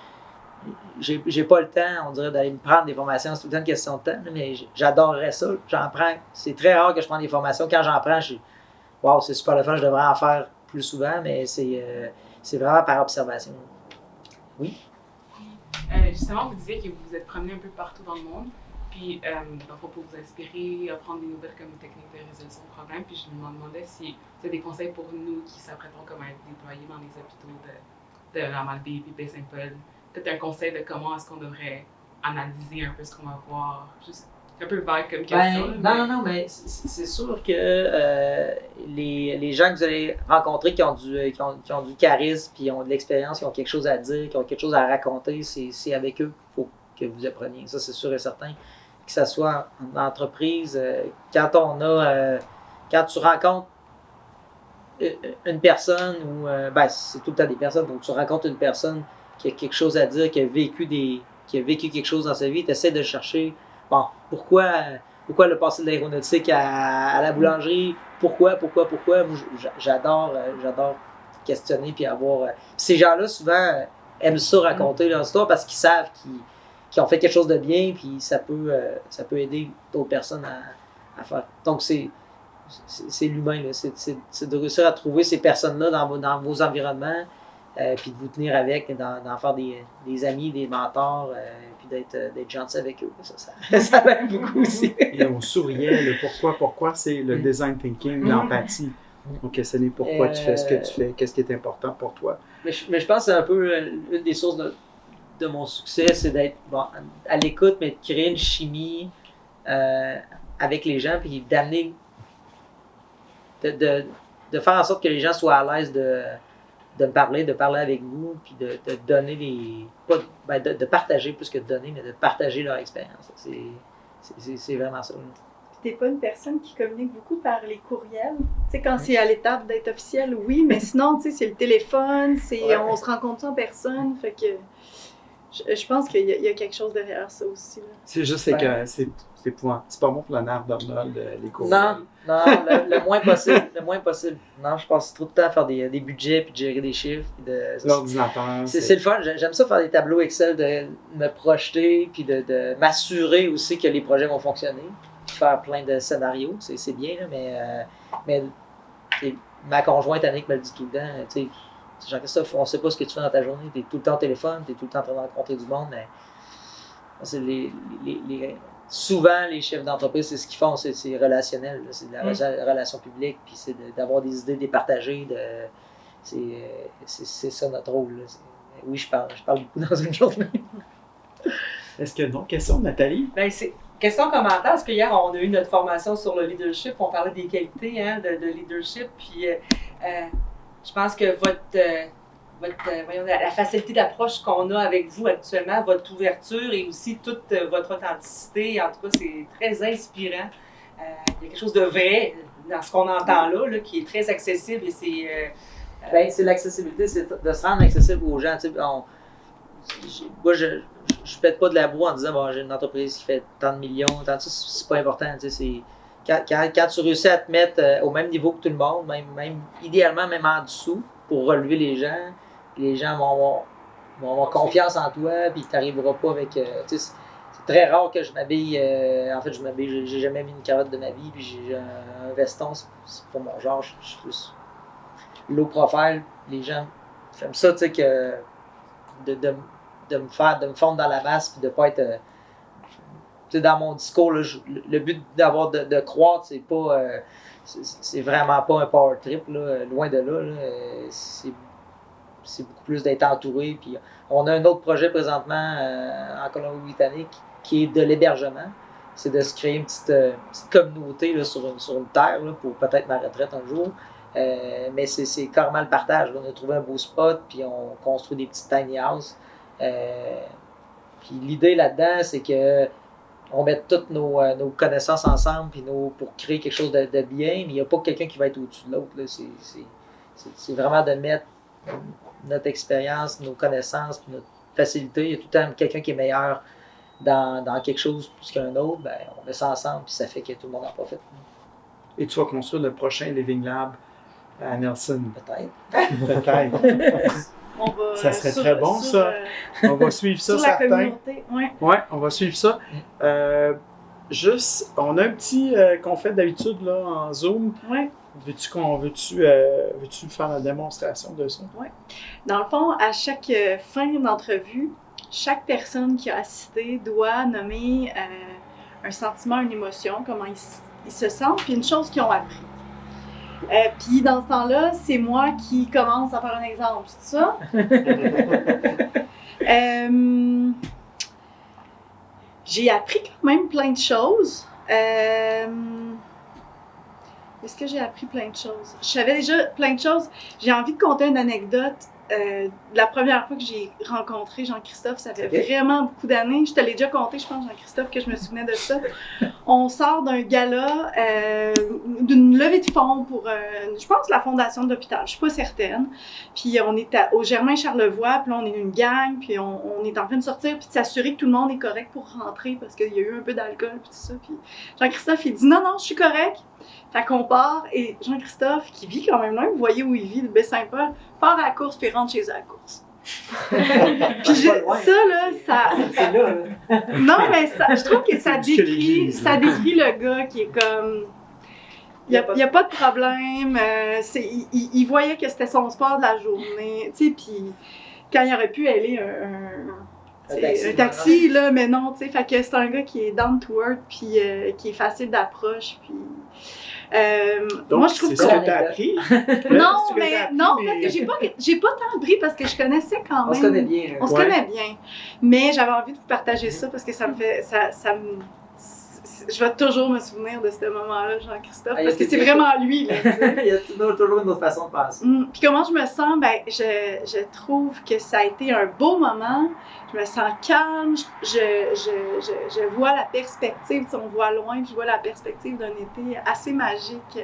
pas le temps, on dirait, d'aller me prendre des formations. C'est tout le temps une question de temps, mais j'adorerais ça. J'en prends. C'est très rare que je prenne des formations. Quand j'en prends, wow, c'est super le fun, je devrais en faire plus souvent, mais c'est vraiment par observation. Oui? Justement, vous disiez que vous vous êtes promené un peu partout dans le monde, puis pour vous inspirer, apprendre des nouvelles comme techniques de résolution de problèmes, puis je me demandais si vous avez des conseils pour nous qui s'apprêtons comme à être déployés dans les hôpitaux de la Malbaie et Baie-Saint-Paul. Peut-être un conseil de comment est-ce qu'on devrait analyser un peu ce qu'on va voir, juste un peu vague comme question. Non, mais c'est sûr que les gens que vous allez rencontrer qui ont du charisme, puis ont de l'expérience, qui ont quelque chose à dire, qui ont quelque chose à raconter, c'est avec eux qu'il faut que vous appreniez. Ça, c'est sûr et certain. Que ce soit en entreprise, quand tu rencontres une personne, ou c'est tout le temps des personnes, donc tu rencontres une personne qui a quelque chose à dire, qui a vécu quelque chose dans sa vie, tu essaies de chercher, pourquoi le passé de l'aéronautique à la boulangerie, pourquoi, moi j'adore questionner puis avoir... ces gens-là souvent aiment ça raconter leur histoire parce qu'ils savent qu'ils ont fait quelque chose de bien puis ça peut aider d'autres personnes à faire. Donc c'est l'humain, là. C'est de réussir à trouver ces personnes-là dans vos environnements, puis de vous tenir avec, d'en faire des amis, des mentors, puis d'être gentil avec eux. Ça va beaucoup aussi. Et on souriait, le pourquoi, c'est le design thinking, l'empathie. Donc, questionner pourquoi tu fais ce que tu fais, qu'est-ce qui est important pour toi. Mais je pense que c'est un peu une des sources de mon succès, c'est d'être à l'écoute, mais de créer une chimie avec les gens, puis d'amener de faire en sorte que les gens soient à l'aise de parler avec vous, puis de donner de partager plus que de donner, mais de partager leur expérience. C'est vraiment ça. T'es pas une personne qui communique beaucoup par les courriels. Tu sais, quand c'est à l'étape d'être officiel, oui, mais sinon, tu sais, c'est le téléphone, on se rencontre en personne, fait que je pense qu'il y a quelque chose derrière ça aussi. Là. C'est juste que c'est pas bon pour la nerf d'Arnold, les courriels. Non, le moins possible. Non, je passe trop de temps à faire des budgets, puis de gérer des chiffres. L'ordinateur. C'est le fun. J'aime ça faire des tableaux Excel, de me projeter, puis de m'assurer aussi que les projets vont fonctionner. Puis faire plein de scénarios, c'est bien, là, mais ma conjointe Annick me le dit tout le temps, tu sais, Jean-Christophe, on sait pas ce que tu fais dans ta journée, tu es tout le temps au téléphone, tu es tout le temps en train de rencontrer du monde, mais c'est souvent, les chefs d'entreprise, c'est ce qu'ils font, c'est relationnel, là, c'est de la relation publique, puis c'est d'avoir des idées, de les partager, c'est ça notre rôle. Là. Oui, je parle beaucoup dans une journée. Est-ce qu'il y a d'autres questions, Nathalie? C'est question commentaire, parce qu'hier, on a eu notre formation sur le leadership, on parlait des qualités de leadership, puis je pense que la facilité d'approche qu'on a avec vous actuellement, votre ouverture et aussi toute votre authenticité, en tout cas, c'est très inspirant. Il y a quelque chose de vrai dans ce qu'on entend là, qui est très accessible et c'est... c'est l'accessibilité, c'est de se rendre accessible aux gens. Moi, je pète pas de la boue en disant j'ai une entreprise qui fait tant de millions, c'est pas important. Quand tu réussis à te mettre au même niveau que tout le monde, même idéalement même en dessous, pour relever les gens vont avoir confiance en toi, puis tu n'arriveras pas avec... c'est très rare que je m'habille... en fait, j'ai jamais mis une cravate de ma vie, puis j'ai un veston, c'est pas mon genre, je suis plus low profile. Les gens, j'aime ça, tu sais, que de me fondre dans la masse, puis de pas être... dans mon discours, là, le but de croître, c'est pas... c'est vraiment pas un power trip, là, loin de là. C'est beaucoup plus d'être entouré. Puis on a un autre projet présentement en Colombie-Britannique qui est de l'hébergement. C'est de se créer une petite communauté là, sur une terre là, pour peut-être ma retraite un jour. Mais c'est carrément le partage. Là. On a trouvé un beau spot, puis on construit des petites tiny houses. Puis l'idée là-dedans, c'est que on met toutes nos connaissances ensemble puis pour créer quelque chose de bien, mais il n'y a pas quelqu'un qui va être au-dessus de l'autre. Là. C'est vraiment de mettre notre expérience, nos connaissances, puis notre facilité. Il y a tout le temps quelqu'un qui est meilleur dans quelque chose plus qu'un autre. On met ça ensemble, puis ça fait que tout le monde en profite. Et tu vas construire le prochain Living Lab à Nelson? Peut-être. Ça serait très bon, ça. On va suivre ça, certain. La communauté, oui, on va suivre ça. Juste, on a un petit qu'on fait d'habitude là, en Zoom. Oui. Veux-tu faire la démonstration de ça? Oui. Dans le fond, à chaque fin d'entrevue, chaque personne qui a assisté doit nommer un sentiment, une émotion, comment ils se sentent, puis une chose qu'ils ont appris. Puis dans ce temps-là, c'est moi qui commence à faire un exemple, c'est ça? J'ai appris quand même plein de choses. Est-ce que j'ai appris plein de choses? Je savais déjà plein de choses. J'ai envie de conter une anecdote. La première fois que j'ai rencontré Jean-Christophe, ça fait vraiment beaucoup d'années. Je te l'ai déjà conté, je pense, Jean-Christophe, que je me souvenais de ça. On sort d'un gala, d'une levée de fonds pour, je pense, la fondation de l'hôpital. Je suis pas certaine. Puis on est au Germain-Charlevoix, puis là, on est une gang, puis on est en train de sortir, puis de s'assurer que tout le monde est correct pour rentrer, parce qu'il y a eu un peu d'alcool, puis tout ça. Puis Jean-Christophe, il dit « Non, je suis correct ». Fait qu'on part, et Jean-Christophe, qui vit quand même là, vous voyez où il vit, de Baie-Saint-Paul, part à la course puis rentre chez eux à la course. Puis ça, là, ça... Non, mais ça, je trouve que ça décrit le gars qui est comme... Il n'y a pas de problème, il voyait que c'était son sport de la journée, tu sais, puis quand il aurait pu aller un taxi, là, mais non, tu sais, fait que c'est un gars qui est down to earth, puis qui est facile d'approche, puis... Donc, moi, je trouve c'est ce que tu as appris? Non, parce que j'ai pas tant appris parce que je connaissais quand même. On se connaît bien. On se connaît bien. Mais j'avais envie de vous partager ça parce que ça me fait... je vais toujours me souvenir de ce moment-là, Jean-Christophe, parce que c'est vraiment lui. Là, il y a toujours une autre façon de penser. Puis comment je me sens? Ben, je trouve que ça a été un beau moment. Je me sens calme. Je vois la perspective. On voit loin, puis je vois la perspective d'un été assez magique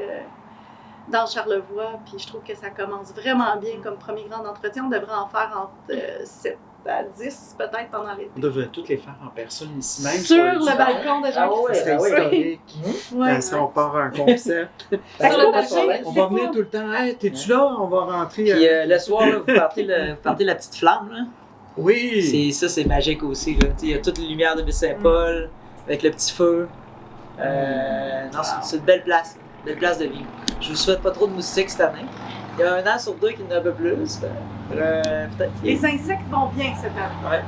dans Charlevoix. Puis je trouve que ça commence vraiment bien comme premier grand entretien. On devrait en faire entre 7 à 10 peut-être pendant l'été. On devrait toutes les faire en personne ici même. Sur le balcon de Jean-Christophe. C'est historique. Si on part un concept. On va venir tout le temps. Hey, t'es-tu là? On va rentrer. Puis le soir, là, vous partez la petite flamme. Là. Oui. C'est magique aussi. Là. Il y a toute les lumières de Baie-Saint-Paul avec le petit feu. Non, c'est une belle place. Une belle place de vie. Je vous souhaite pas trop de moustiques cette année. Il y a un an sur deux qui en a un peu plus. Peut-être. Les insectes vont bien cette année. Ouais.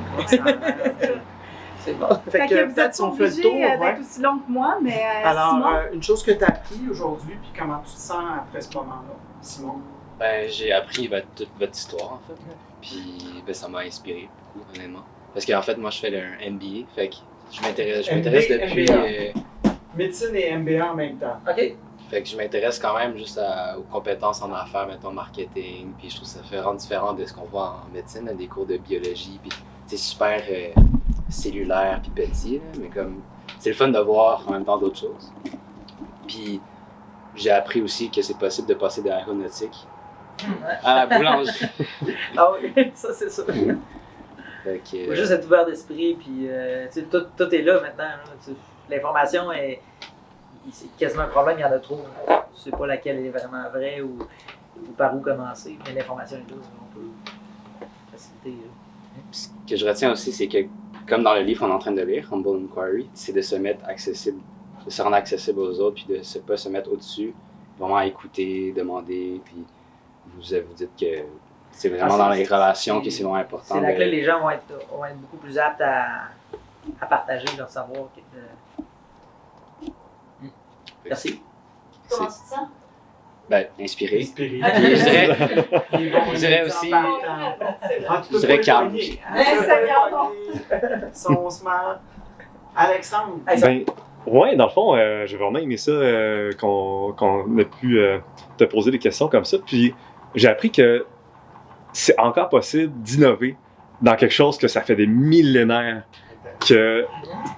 C'est bon. Fait que vous êtes obligé d'être aussi long que moi, mais alors, Simon... une chose que tu as appris aujourd'hui, puis comment tu te sens après ce moment-là, Simon? Ben, j'ai appris toute votre histoire, en fait. Puis ben, ça m'a inspiré beaucoup, honnêtement. Parce qu'en fait, moi, je fais un MBA, fait que je m'intéresse depuis... Médecine et MBA en même temps. OK. Fait que je m'intéresse quand même juste aux compétences en affaires, mettons marketing, puis je trouve que ça fait rendre différent de ce qu'on voit en médecine, là, des cours de biologie, puis c'est super cellulaire puis petit, là, mais comme c'est le fun de voir en même temps d'autres choses. Puis j'ai appris aussi que c'est possible de passer de l'aéronautique à la boulangerie. Ah oui, ça c'est ça. Fait que, faut juste être ouvert d'esprit, puis tout est là maintenant. Là, l'information est... C'est quasiment un problème, il y en a trop. Je sais pas laquelle est vraiment vraie ou par où commencer, mais l'information est là, on peut faciliter. Ce que je retiens aussi, c'est que, comme dans le livre qu'on est en train de lire, Humble Inquiry, c'est de se mettre accessible, de se rendre accessible aux autres, puis de ne pas se mettre au-dessus, vraiment écouter, demander, puis vous dites que c'est vraiment dans les relations que c'est vraiment important. C'est là que les gens vont être beaucoup plus aptes à partager leur savoir. Merci. Comment tu te sens? Ben, inspiré. Inspiré. Je dirais aussi... Je dirais calme. Son smart. Alexandre. Ben, ouais, dans le fond, j'ai vraiment aimé ça qu'on ait pu te poser des questions comme ça. Puis j'ai appris que c'est encore possible d'innover dans quelque chose que ça fait des millénaires que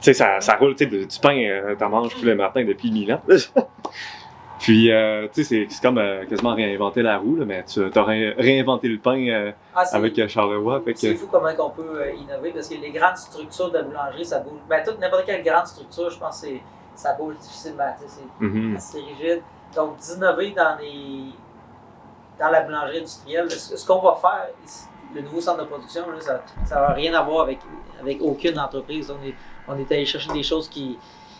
tu sais ça roule, tu sais, du pain t'en manges tous les matins depuis 1000 ans. Puis tu sais c'est comme quasiment réinventer la roue là, mais tu as réinventé le pain avec Charlevoix. C'est fou comment on peut innover parce que les grandes structures de boulangerie ça bouge. Ben n'importe quelle grande structure, je pense que ça bouge difficilement, c'est assez rigide. Donc d'innover dans la boulangerie industrielle, ce qu'on va faire ici, le nouveau centre de production, là, ça n'a rien à voir avec aucune entreprise. On est allé chercher des choses qui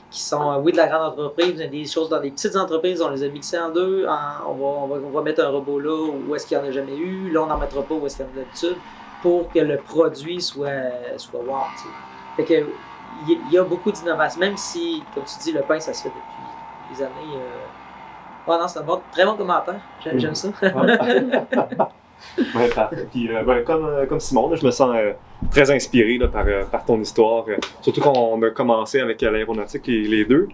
sont, oui, de la grande entreprise, mais des choses dans des petites entreprises, on les a mixées en deux. On va mettre un robot là où est-ce qu'il n'y en a jamais eu. Là, on n'en mettra pas où est-ce qu'il y en a d'habitude pour que le produit soit wow. T'sais. Fait que il y a beaucoup d'innovation, même si, comme tu dis, le pain, ça se fait depuis des années. Non, c'est un très bon commentaire. J'aime ça. Ouais, parfait. Puis, comme Simon, là, je me sens très inspiré là, par ton histoire. Surtout quand on a commencé avec l'aéronautique les deux.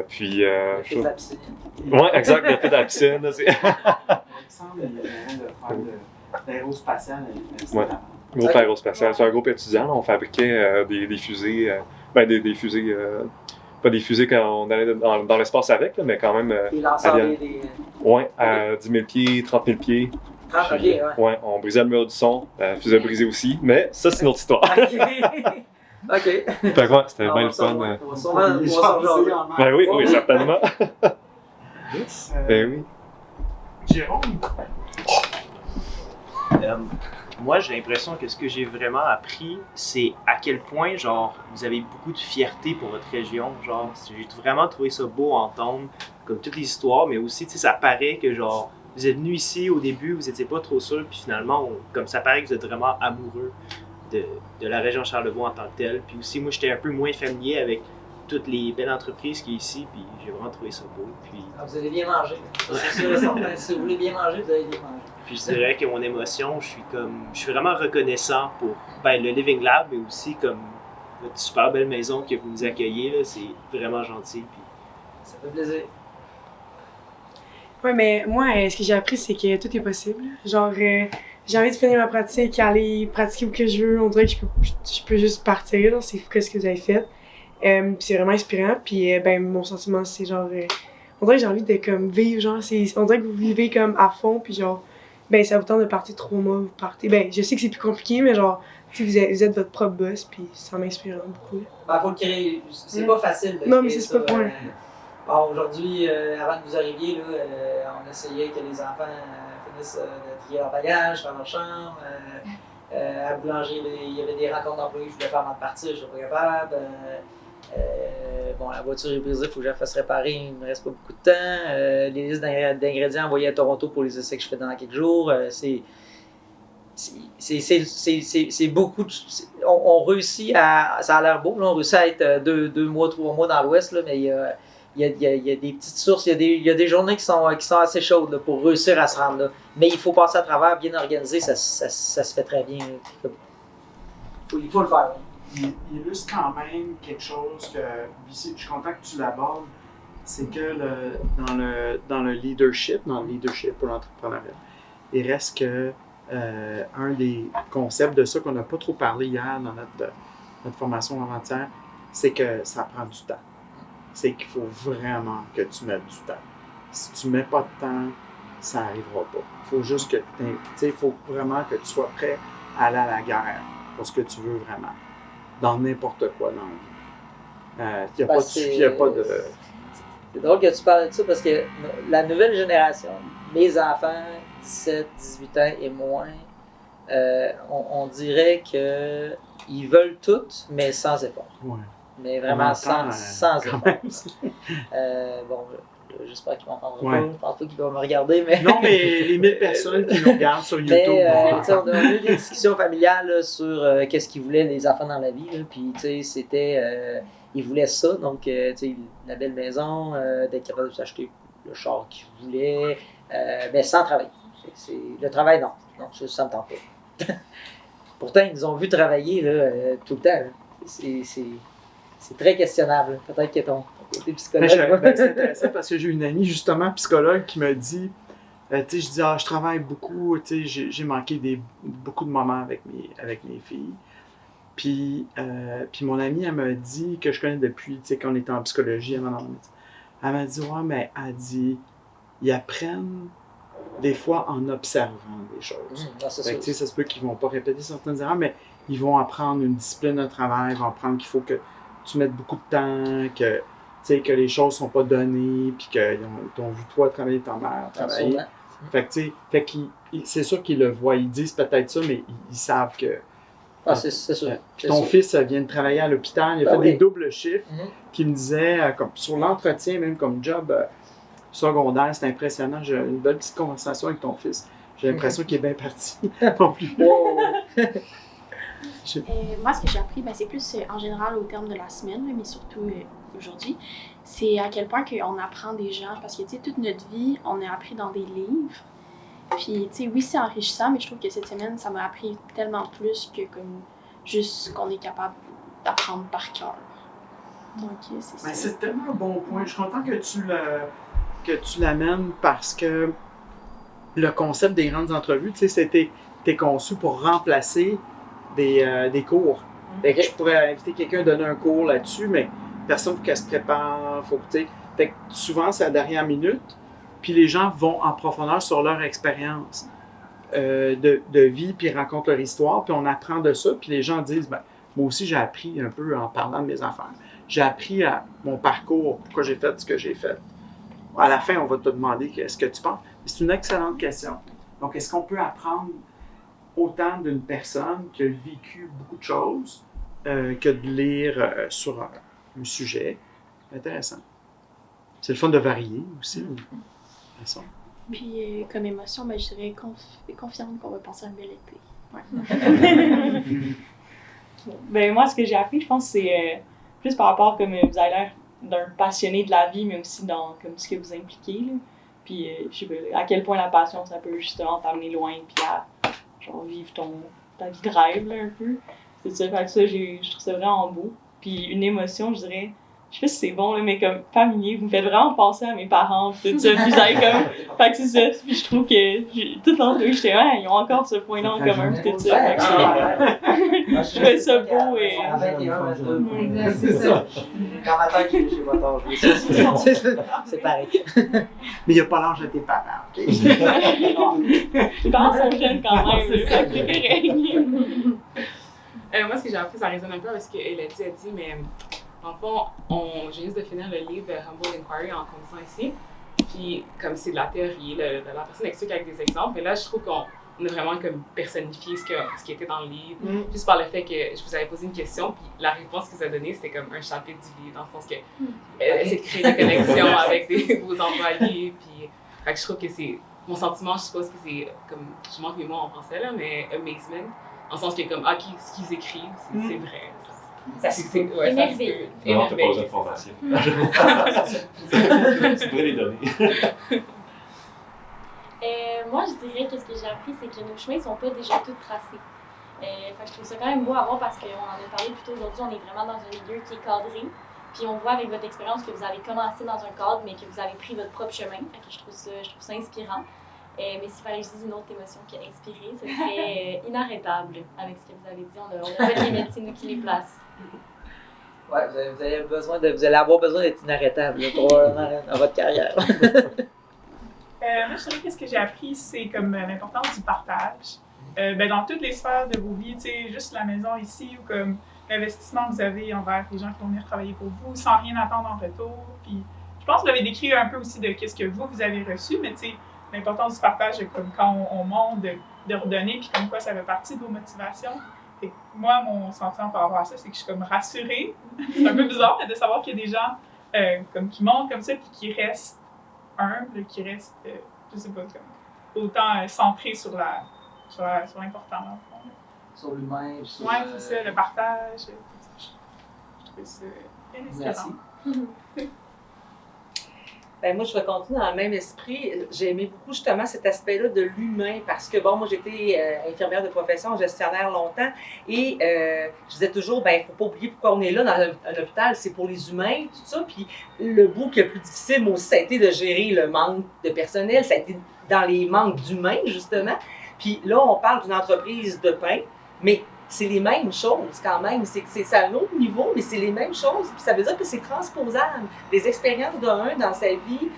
Puis, ouais, exact, le fait de la piscine. Là, Il me semble qu'il y a moyen de faire de l'aérospatial à l'université. Ouais. Groupe aérospatial. C'est un groupe étudiant. Là, on fabriquait des fusées. Des fusées. Pas des fusées quand on allait dans l'espace avec, là, mais quand même. Les lanceurs Ouais, à 10 000 pieds, 30 000 pieds. 30 000 pieds, ouais. Ouais, on brisait le mur du son. Fusée brisée aussi. Mais ça, c'est une autre histoire. OK. Fait que ouais, c'était bien le fun. On va s'en Ben oui, certainement. Ben oui. Jérôme? Moi, j'ai l'impression que ce que j'ai vraiment appris, c'est à quel point, genre, vous avez beaucoup de fierté pour votre région. Genre, j'ai vraiment trouvé ça beau à entendre, comme toutes les histoires, mais aussi, tu sais, ça paraît que, genre, vous êtes venu ici au début, vous n'étiez pas trop sûr, puis finalement, comme ça paraît que vous êtes vraiment amoureux de la région Charlevoix en tant que telle. Puis aussi, moi, j'étais un peu moins familier avec toutes les belles entreprises qui sont ici, puis j'ai vraiment trouvé ça beau. Puis... vous allez bien manger. C'est sûr et certain. Si vous voulez bien manger, vous allez bien manger. Puis je dirais que mon émotion, je suis vraiment reconnaissant pour le Living Lab, mais aussi comme votre super belle maison que vous nous accueillez. Là, c'est vraiment gentil. Puis... Ça fait plaisir. Ouais, mais moi, ce que j'ai appris, c'est que tout est possible. Genre, j'ai envie de finir ma pratique, aller pratiquer où que je veux. On dirait que je peux juste partir. Là. C'est ce que vous avez fait. Puis c'est vraiment inspirant. Puis mon sentiment, c'est genre... on dirait que j'ai envie de comme vivre, genre, on dirait que vous vivez comme à fond, puis genre, ça vous tente de partir 3 mois, vous partez. Je sais que c'est plus compliqué, mais genre, vous êtes votre propre boss, puis ça m'inspire beaucoup. Faut le créer. C'est pas facile de non, mais c'est pas point. Aujourd'hui, avant que vous arriviez, là, on essayait que les enfants finissent de trier leur bagage, faire leur chambre. À la boulangerie, il y avait des rencontres d'employés que je voulais faire avant de partir, je n'étais pas capable. La voiture est brisée, il faut que je la fasse réparer, il ne me reste pas beaucoup de temps. Les listes d'ingrédients envoyées à Toronto pour les essais que je fais dans quelques jours. C'est beaucoup de... On réussit à... Ça a l'air beau, là, on réussit à être 2 mois, 3 mois dans l'Ouest, là, mais il y a des petites sources, il y a des journées qui sont assez chaudes là, pour réussir à se rendre là. Mais il faut passer à travers, bien organisé, ça se fait très bien. Il faut le faire. Il illustre quand même quelque chose que je suis content que tu l'abordes, c'est que dans le leadership pour l'entrepreneuriat, il reste que un des concepts de ça qu'on n'a pas trop parlé hier dans notre formation avant-hier, c'est que ça prend du temps. C'est qu'il faut vraiment que tu mettes du temps. Si tu ne mets pas de temps, ça n'arrivera pas. Il faut juste que faut vraiment que tu sois prêt à aller à la guerre pour ce que tu veux vraiment. Dans n'importe quoi dans la vie. Il n'y a pas de... C'est drôle que tu parles de ça parce que la nouvelle génération, mes enfants, 17, 18 ans et moins, on dirait qu'ils veulent tout, mais sans effort. Ouais. Mais vraiment sans effort. J'espère qu'ils m'entendront pas. Je pense pas qu'ils vont me regarder. Mais... Non, mais les 1000 personnes qui nous regardent sur YouTube. On a eu des discussions familiales là, sur qu'est-ce qu'ils voulaient les enfants dans la vie. Là. Puis, c'était... ils voulaient ça. Donc, la belle maison, d'être capable de s'acheter le char qu'ils voulaient, mais sans travailler. Le travail, non. Non, ça me tente pas. Pourtant, ils nous ont vu travailler là, tout le temps. Là. C'est très questionnable. Peut-être que ton côté psychologue. C'est intéressant parce que j'ai une amie, justement, psychologue, qui me dit, je dis, je travaille beaucoup, j'ai manqué beaucoup de moments avec mes filles. Puis mon amie, elle m'a dit, que je connais depuis, qu'on était en psychologie, elle m'a dit, ouais, mais elle dit, ils apprennent des fois en observant des choses. Ça se peut qu'ils ne vont pas répéter certaines erreurs, mais ils vont apprendre une discipline de travail, ils vont apprendre qu'il faut que tu mettes beaucoup de temps, que les choses ne sont pas données, puis qu'ils t'ont vu toi travailler, ta mère travailler. C'est sûr qu'ils le voient, ils disent peut-être ça, mais ils savent que... c'est sûr. Ton fils vient de travailler à l'hôpital, il a fait des doubles chiffres, qui me disait, comme sur l'entretien, même comme job secondaire, c'est impressionnant, j'ai une belle petite conversation avec ton fils. J'ai l'impression qu'il est bien parti. Non plus. Moi, ce que j'ai appris, c'est plus en général au terme de la semaine, mais surtout aujourd'hui, c'est à quel point on apprend des gens. Parce que toute notre vie, on a appris dans des livres. Puis, tu sais, oui, c'est enrichissant, mais je trouve que cette semaine, ça m'a appris tellement plus que comme juste ce qu'on est capable d'apprendre par cœur. Donc, c'est ça. Ben, c'est tellement un bon point. Je suis content que tu l'amènes parce que le concept des grandes entrevues, tu sais, c'était conçu pour remplacer des cours. Fait que je pourrais inviter quelqu'un à donner un cours là-dessus, mais personne faut qu'elle se prépare, faut que, tu sais. Fait que souvent, c'est à la dernière minute, puis les gens vont en profondeur sur leur expérience de vie, puis racontent leur histoire, puis on apprend de ça, puis les gens disent, ben, moi aussi, j'ai appris un peu en parlant de mes affaires. J'ai appris à mon parcours, pourquoi j'ai fait ce que j'ai fait. À la fin, on va te demander ce que tu penses. C'est une excellente question. Donc, est-ce qu'on peut apprendre autant d'une personne qui a vécu beaucoup de choses que de lire sur un sujet? Intéressant. C'est le fun de varier aussi. Puis, comme émotion, ben, je dirais confiante qu'on va passer un bel été. Ouais. Ben, moi, ce que j'ai appris, je pense, c'est plus par rapport, comme vous avez l'air d'un passionné de la vie, mais aussi dans comme, ce que vous impliquez. Là. Puis, je sais pas, à quel point la passion, ça peut justement t'amener loin, puis à genre, vivre ta vie de rêve, là, un peu. C'est ça, fait que ça, je trouve ça vraiment beau. Puis, une émotion, je dirais, je sais pas si c'est bon, là, mais comme familier, vous me faites vraiment penser à mes parents, pis tout ça, puis j'avais comme, fait que c'est ça, puis je trouve que toute l'entrevue, j'étais, ils ont encore ce point-là en commun, pis tout ça, fait que je trouvais ça beau et... C'est ça. Quand ma tante, j'ai pas tort, c'est pareil. Mais il n'y a pas l'âge de tes parents, OK? Les parents sont jeunes quand même, c'est correct. Moi, ce que j'ai appris, ça résonne un peu avec ce qu'elle a dit, mais dans le fond, j'ai juste de finir le livre Humble Inquiry en conduisant ici. Puis, comme c'est de la théorie, la personne explique avec des exemples. Et là, je trouve qu'on a vraiment comme personnifié ce qui était dans le livre. Juste par le fait que je vous avais posé une question, puis la réponse que vous avez donnée, c'était comme un chapitre du livre, dans le sens que c'est de créer des connexions avec vos employés. Puis, fait que je trouve que c'est. Mon sentiment, je suppose que c'est comme. Je manque mes mots en français, là, mais amazement. En le sens que, comme, ce qu'ils écrivent, c'est vrai. Ça se peut. Ouais, ça se peut. Non, t'as pas besoin de formation. Tu pourrais les donner. Moi, je dirais que ce que j'ai appris, c'est que nos chemins ne sont pas déjà tous tracés. Je trouve ça quand même beau à voir parce qu'on en a parlé plus tôt aujourd'hui, on est vraiment dans un milieu qui est cadré. Puis on voit avec votre expérience que vous avez commencé dans un cadre, mais que vous avez pris votre propre chemin. Je trouve ça inspirant. Mais s'il fallait que je dise une autre émotion qui a inspiré, ce serait inarrêtable avec ce que vous avez dit. On n'a pas de limite, c'est nous qui les place. Ouais, vous allez avoir besoin d'être inarrêtable là, dans votre carrière. Moi, je dirais que ce que j'ai appris, c'est comme l'importance du partage. Dans toutes les sphères de vos vies, tu sais, juste la maison ici ou comme l'investissement que vous avez envers les gens qui vont venir travailler pour vous sans rien attendre en retour. Puis, je pense que vous avez décrit un peu aussi de qu'est-ce que vous avez reçu, mais tu sais, l'importance du partage, comme quand on monte, de redonner, puis comme quoi ça fait partie de vos motivations. Et moi, mon sentiment par rapport à ça, c'est que je suis comme rassurée. C'est un peu bizarre, mais de savoir qu'il y a des gens comme qui montent comme ça, puis qui restent humbles, qui restent, je sais pas, comme autant centrés sur l'important. Sur l'humain. Oui, c'est ça, le partage. Je trouve ça bien inspirant. Merci. Ben moi, je vais continuer dans le même esprit. J'ai aimé beaucoup justement cet aspect-là de l'humain parce que, bon, moi, j'étais infirmière de profession, gestionnaire longtemps et je disais toujours, ben, il ne faut pas oublier pourquoi on est là dans un hôpital, c'est pour les humains, tout ça. Puis le bout qui est le plus difficile, moi aussi, ça a été de gérer le manque de personnel, ça a été dans les manques d'humains, justement. Puis là, on parle d'une entreprise de pain, mais c'est les mêmes choses quand même. C'est à un autre niveau, mais c'est les mêmes choses. Puis ça veut dire que c'est transposable. Les expériences d'un dans sa vie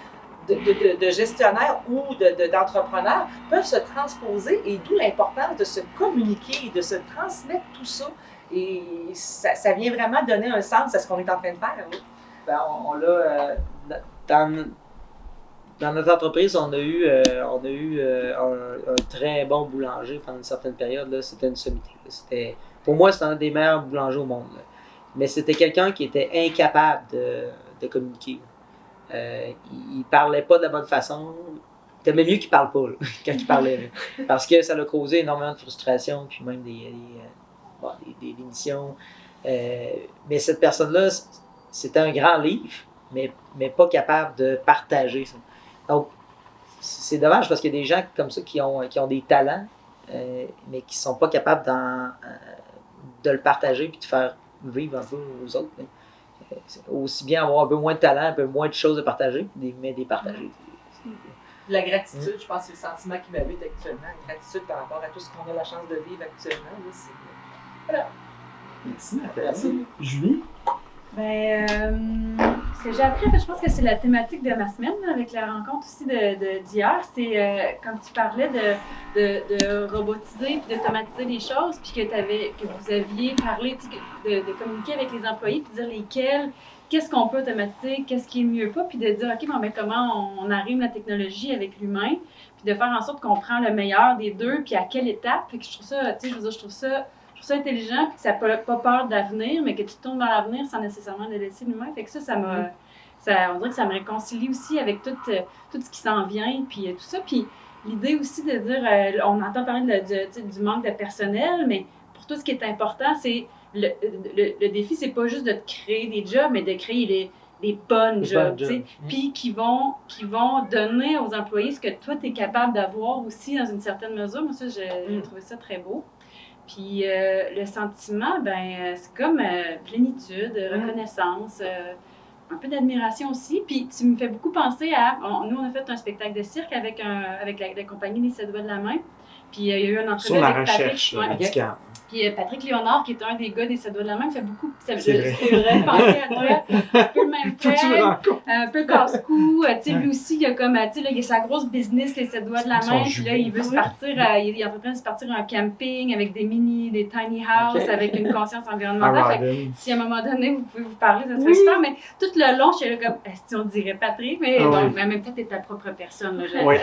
de gestionnaire ou d'entrepreneur peuvent se transposer et d'où l'importance de se communiquer, de se transmettre tout ça. Et ça vient vraiment donner un sens à ce qu'on est en train de faire. Ben, on l'a dans notre entreprise, on a eu un très bon boulanger pendant une certaine période. Là, c'était une sommité. Pour moi, c'était un des meilleurs boulangers au monde. Là. Mais c'était quelqu'un qui était incapable de communiquer. Il parlait pas de la bonne façon. C'était mieux qu'il parle pas là, quand il parlait. Là. Parce que ça l'a causé énormément de frustration, puis même des démissions. Mais cette personne-là, c'était un grand livre, mais pas capable de partager ça. Donc, c'est dommage parce qu'il y a des gens comme ça qui ont des talents, mais qui sont pas capables de le partager puis de faire vivre un peu aux autres. C'est aussi bien avoir un peu moins de talent, un peu moins de choses à partager, mais des partager. La gratitude, je pense que c'est le sentiment qui m'habite actuellement. La gratitude par rapport à tout ce qu'on a la chance de vivre actuellement. Là, voilà. Merci, Nathalie. Julie? Ce que j'ai appris, en fait, je pense que c'est la thématique de ma semaine, là, avec la rencontre aussi d'hier. C'est quand tu parlais de robotiser et d'automatiser les choses, puis que vous aviez parlé de communiquer avec les employés, puis de dire lesquels, qu'est-ce qu'on peut automatiser, qu'est-ce qui est mieux pas, puis de dire, OK, bon, comment on arrime la technologie avec l'humain, puis de faire en sorte qu'on prend le meilleur des deux, puis à quelle étape. Fait que je trouve ça, tu sais, je trouve ça intelligent, puis que ça n'a pas peur d'avenir, mais que tu tournes dans l'avenir sans nécessairement de laisser l'humain. Fait que on dirait que ça me réconcilie aussi avec tout ce qui s'en vient, puis tout ça. Puis l'idée aussi de dire, on entend parler du manque de personnel, mais pour tout ce qui est important, c'est le défi, c'est pas juste de créer des jobs, mais de créer des bonnes jobs, tu sais, puis qui vont donner aux employés ce que toi, tu es capable d'avoir aussi dans une certaine mesure. Moi, ça, j'ai trouvé ça très beau. Puis le sentiment, c'est comme plénitude, reconnaissance, un peu d'admiration aussi. Puis tu me fais beaucoup penser à... nous, on a fait un spectacle de cirque avec la compagnie Les 7 doigts de la main. Puis il y a eu un entrevue avec recherche médicale. Puis Patrick Léonard, qui est un des gars des 7 doigts de la main, fait beaucoup... C'est vrai, penser à toi. Un peu le même fait, un peu casse-cou. Tu sais, lui aussi, il a comme... Tu sais, là, il a sa grosse business, Les 7 doigts de la main. Puis là, il veut se partir... il est en train de se partir en camping avec des tiny houses, avec une conscience environnementale. Fait que si à un moment donné, vous pouvez vous parler, ça serait super. Mais tout le long, je suis là comme... Si on dirait Patrick, mais bon, en même temps, t'es ta propre personne. Là, oui.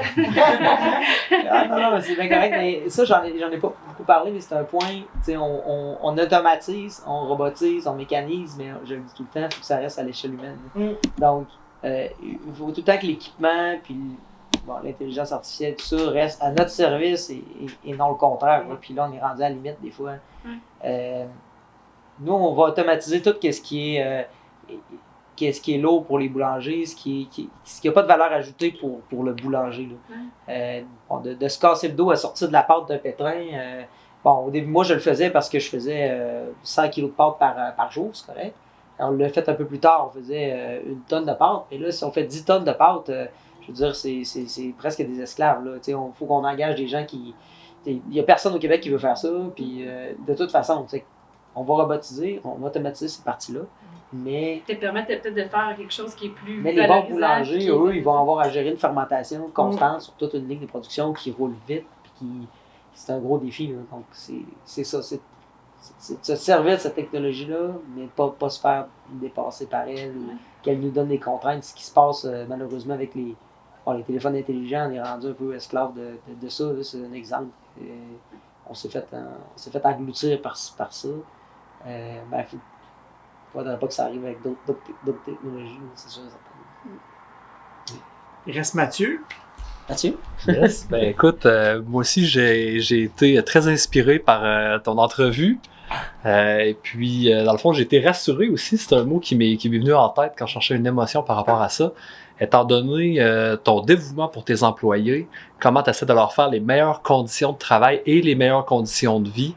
Non, c'est bien correct. Mais ça, j'en ai pas beaucoup parlé, mais c'est un point... On automatise, on robotise, on mécanise, mais je le dis tout le temps, il faut que ça reste à l'échelle humaine. Donc, il faut tout le temps que l'équipement, puis l'intelligence artificielle, tout ça, reste à notre service et non le contraire. Puis là, on est rendu à la limite des fois. Nous, on va automatiser tout ce qui est lourd pour les boulangers, ce qui n'a pas de valeur ajoutée pour le boulanger. Là. De se casser le dos à sortir de la pâte d'un pétrin. Au début, moi, je le faisais parce que je faisais 100 kg de pâte par jour, c'est correct. On l'a fait un peu plus tard, on faisait 1 tonne de pâte. Et là, si on fait 10 tonnes de pâte, je veux dire, c'est presque des esclaves. Il faut qu'on engage des gens qui... Il n'y a personne au Québec qui veut faire ça. Puis, de toute façon, on va robotiser, on va automatiser cette partie-là. Mais... Ça te permet peut-être de faire quelque chose qui est plus... Mais les bons boulangers, eux, ils vont avoir à gérer une fermentation constante sur toute une ligne de production qui roule vite. Puis c'est un gros défi. Là. Donc, c'est ça. C'est de se servir de cette technologie-là, mais pas se faire dépasser par elle, qu'elle nous donne des contraintes. Ce qui se passe malheureusement avec les téléphones intelligents, on est rendu un peu esclave de ça. Là, c'est un exemple. On s'est fait engloutir par ça. Il ne faudrait pas que ça arrive avec d'autres technologies, c'est sûr. Il reste Mathieu. Mathieu? Yes. Écoute, moi aussi, j'ai été très inspiré par ton entrevue. Et puis, dans le fond, j'ai été rassuré aussi. C'est un mot qui m'est venu en tête quand je cherchais une émotion par rapport à ça. Étant donné ton dévouement pour tes employés, comment tu essaies de leur faire les meilleures conditions de travail et les meilleures conditions de vie,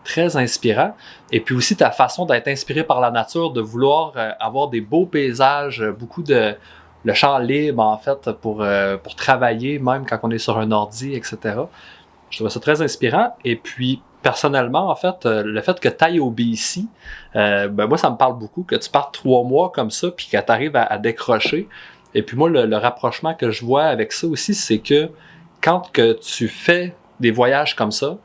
très inspirant. Et puis aussi ta façon d'être inspiré par la nature, de vouloir avoir des beaux paysages, beaucoup de... le champ libre, en fait, pour travailler, même quand on est sur un ordi, etc. Je trouvais ça très inspirant. Et puis, personnellement, en fait, le fait que tu ailles au BC, moi, ça me parle beaucoup, que tu partes 3 mois comme ça, puis que tu arrives à décrocher. Et puis moi, le rapprochement que je vois avec ça aussi, c'est que quand que tu fais des voyages comme ça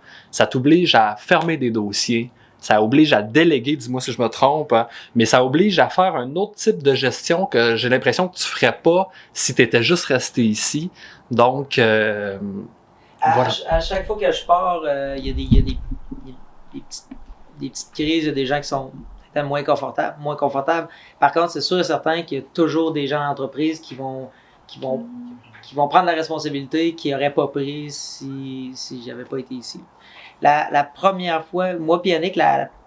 t'oblige à fermer des dossiers, ça oblige à déléguer, dis-moi si je me trompe, hein, mais ça oblige à faire un autre type de gestion que j'ai l'impression que tu ferais pas si tu étais juste resté ici. Donc, voilà. À chaque fois que je pars, il y a des petites crises, il y a des gens qui sont moins confortables. Par contre, c'est sûr et certain qu'il y a toujours des gens en entreprise qui vont prendre la responsabilité qu'ils n'auraient pas prise si j'avais pas été ici. La première fois, moi et Yannick,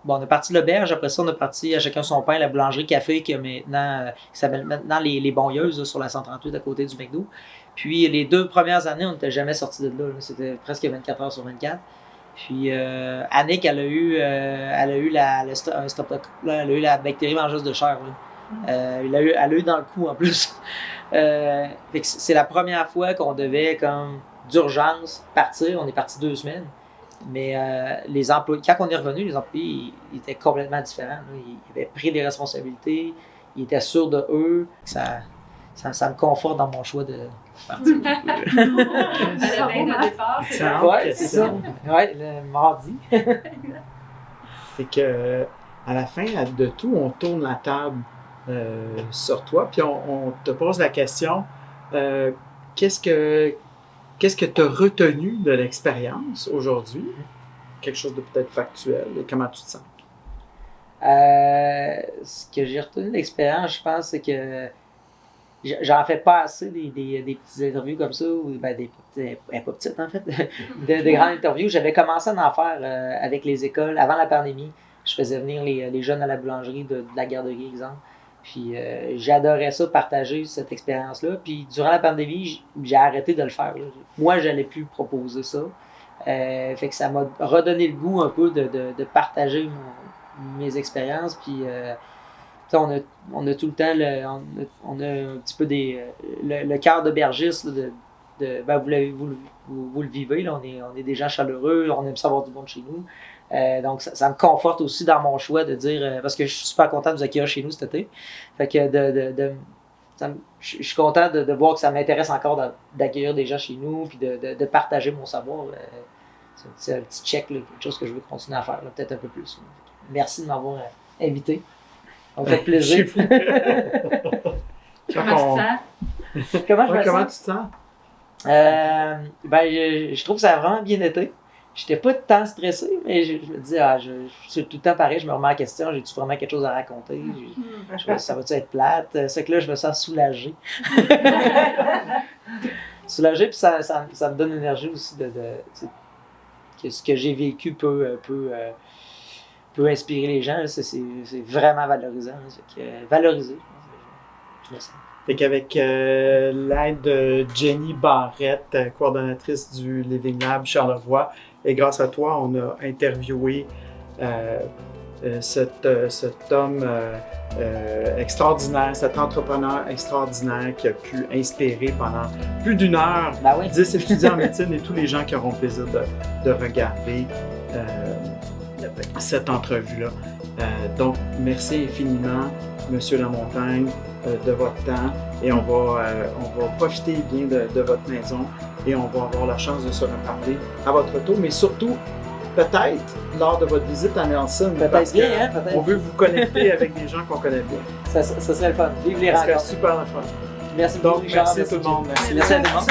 on est parti de l'auberge, après ça, on est parti à chacun son pain, la boulangerie café qui s'appelle maintenant les Bonnieuses, là, sur la 138 à côté du McDo. Puis les 2 premières années, on n'était jamais sorti de là. C'était presque 24 heures sur 24. Puis Annick, elle a eu la bactérie mangeuse de chair. Elle a eu dans le cou en plus. Fait que c'est la première fois qu'on devait, comme d'urgence, partir. On est parti 2 semaines. Mais les employés, quand on est revenu, les employés ils étaient complètement différents. Là. Ils avaient pris des responsabilités, ils étaient sûrs de eux. Ça me conforte dans mon choix de partir. La veille de départ, c'est ça. Ouais, c'est ça. Ouais, le mardi. Fait que à la fin de tout, on tourne la table sur toi, puis on te pose la question qu'est-ce que tu as retenu de l'expérience aujourd'hui? Quelque chose de peut-être factuel. Et comment tu te sens? Ce que j'ai retenu de l'expérience, je pense, c'est que j'en fais pas assez des petites interviews comme ça, ou pas petites en fait, des grandes interviews. J'avais commencé à en faire avec les écoles avant la pandémie. Je faisais venir les jeunes à la boulangerie de la garderie, exemple. Puis j'adorais ça, partager cette expérience-là. Puis durant la pandémie, j'ai arrêté de le faire. Là. Moi, j'allais plus proposer ça. Fait que ça m'a redonné le goût un peu de partager mes expériences. Puis on a tout le temps, on a un petit peu le cœur d'aubergiste. Vous le vivez, là, on est des gens chaleureux, on aime savoir du monde chez nous. Donc ça me conforte aussi dans mon choix de dire, parce que je suis super content de vous accueillir chez nous cet été. Fait que je suis content de voir que ça m'intéresse encore d'accueillir des gens chez nous, puis de partager mon savoir. C'est un petit check, là, quelque chose que je veux continuer à faire, là, peut-être un peu plus. Merci de m'avoir invité. Ça me fait plaisir. Comment tu te sens? Je trouve que ça a vraiment bien été. J'étais pas tant stressé, mais je me dis, je suis tout le temps pareil, je me remets en question, j'ai-tu vraiment quelque chose à raconter? Ça va-tu être plate? C'est que là, je me sens soulagé. Soulagé, puis ça me donne l'énergie aussi que ce que j'ai vécu peut inspirer les gens. C'est vraiment valorisant. Valorisé, je me sens. Fait qu'avec l'aide de Jenny Barrette, coordonnatrice du Living Lab Charlevoix, et grâce à toi, on a interviewé cet homme extraordinaire, cet entrepreneur extraordinaire qui a pu inspirer pendant plus d'1 heure 10 étudiants en médecine et tous les gens qui auront le plaisir de regarder cette entrevue-là. Donc, merci infiniment, Monsieur Lamontagne, de votre temps, et on va profiter bien de votre maison et on va avoir la chance de se reparler à votre retour, mais surtout, peut-être, lors de votre visite à Nelson, parce bien, hein, peut-être. On veut vous connecter avec des gens qu'on connaît bien. Ça serait le fun. Vive les rencontres. Ça serait super le fun. Merci beaucoup, Donc, merci à tout le monde. Merci à tout le monde.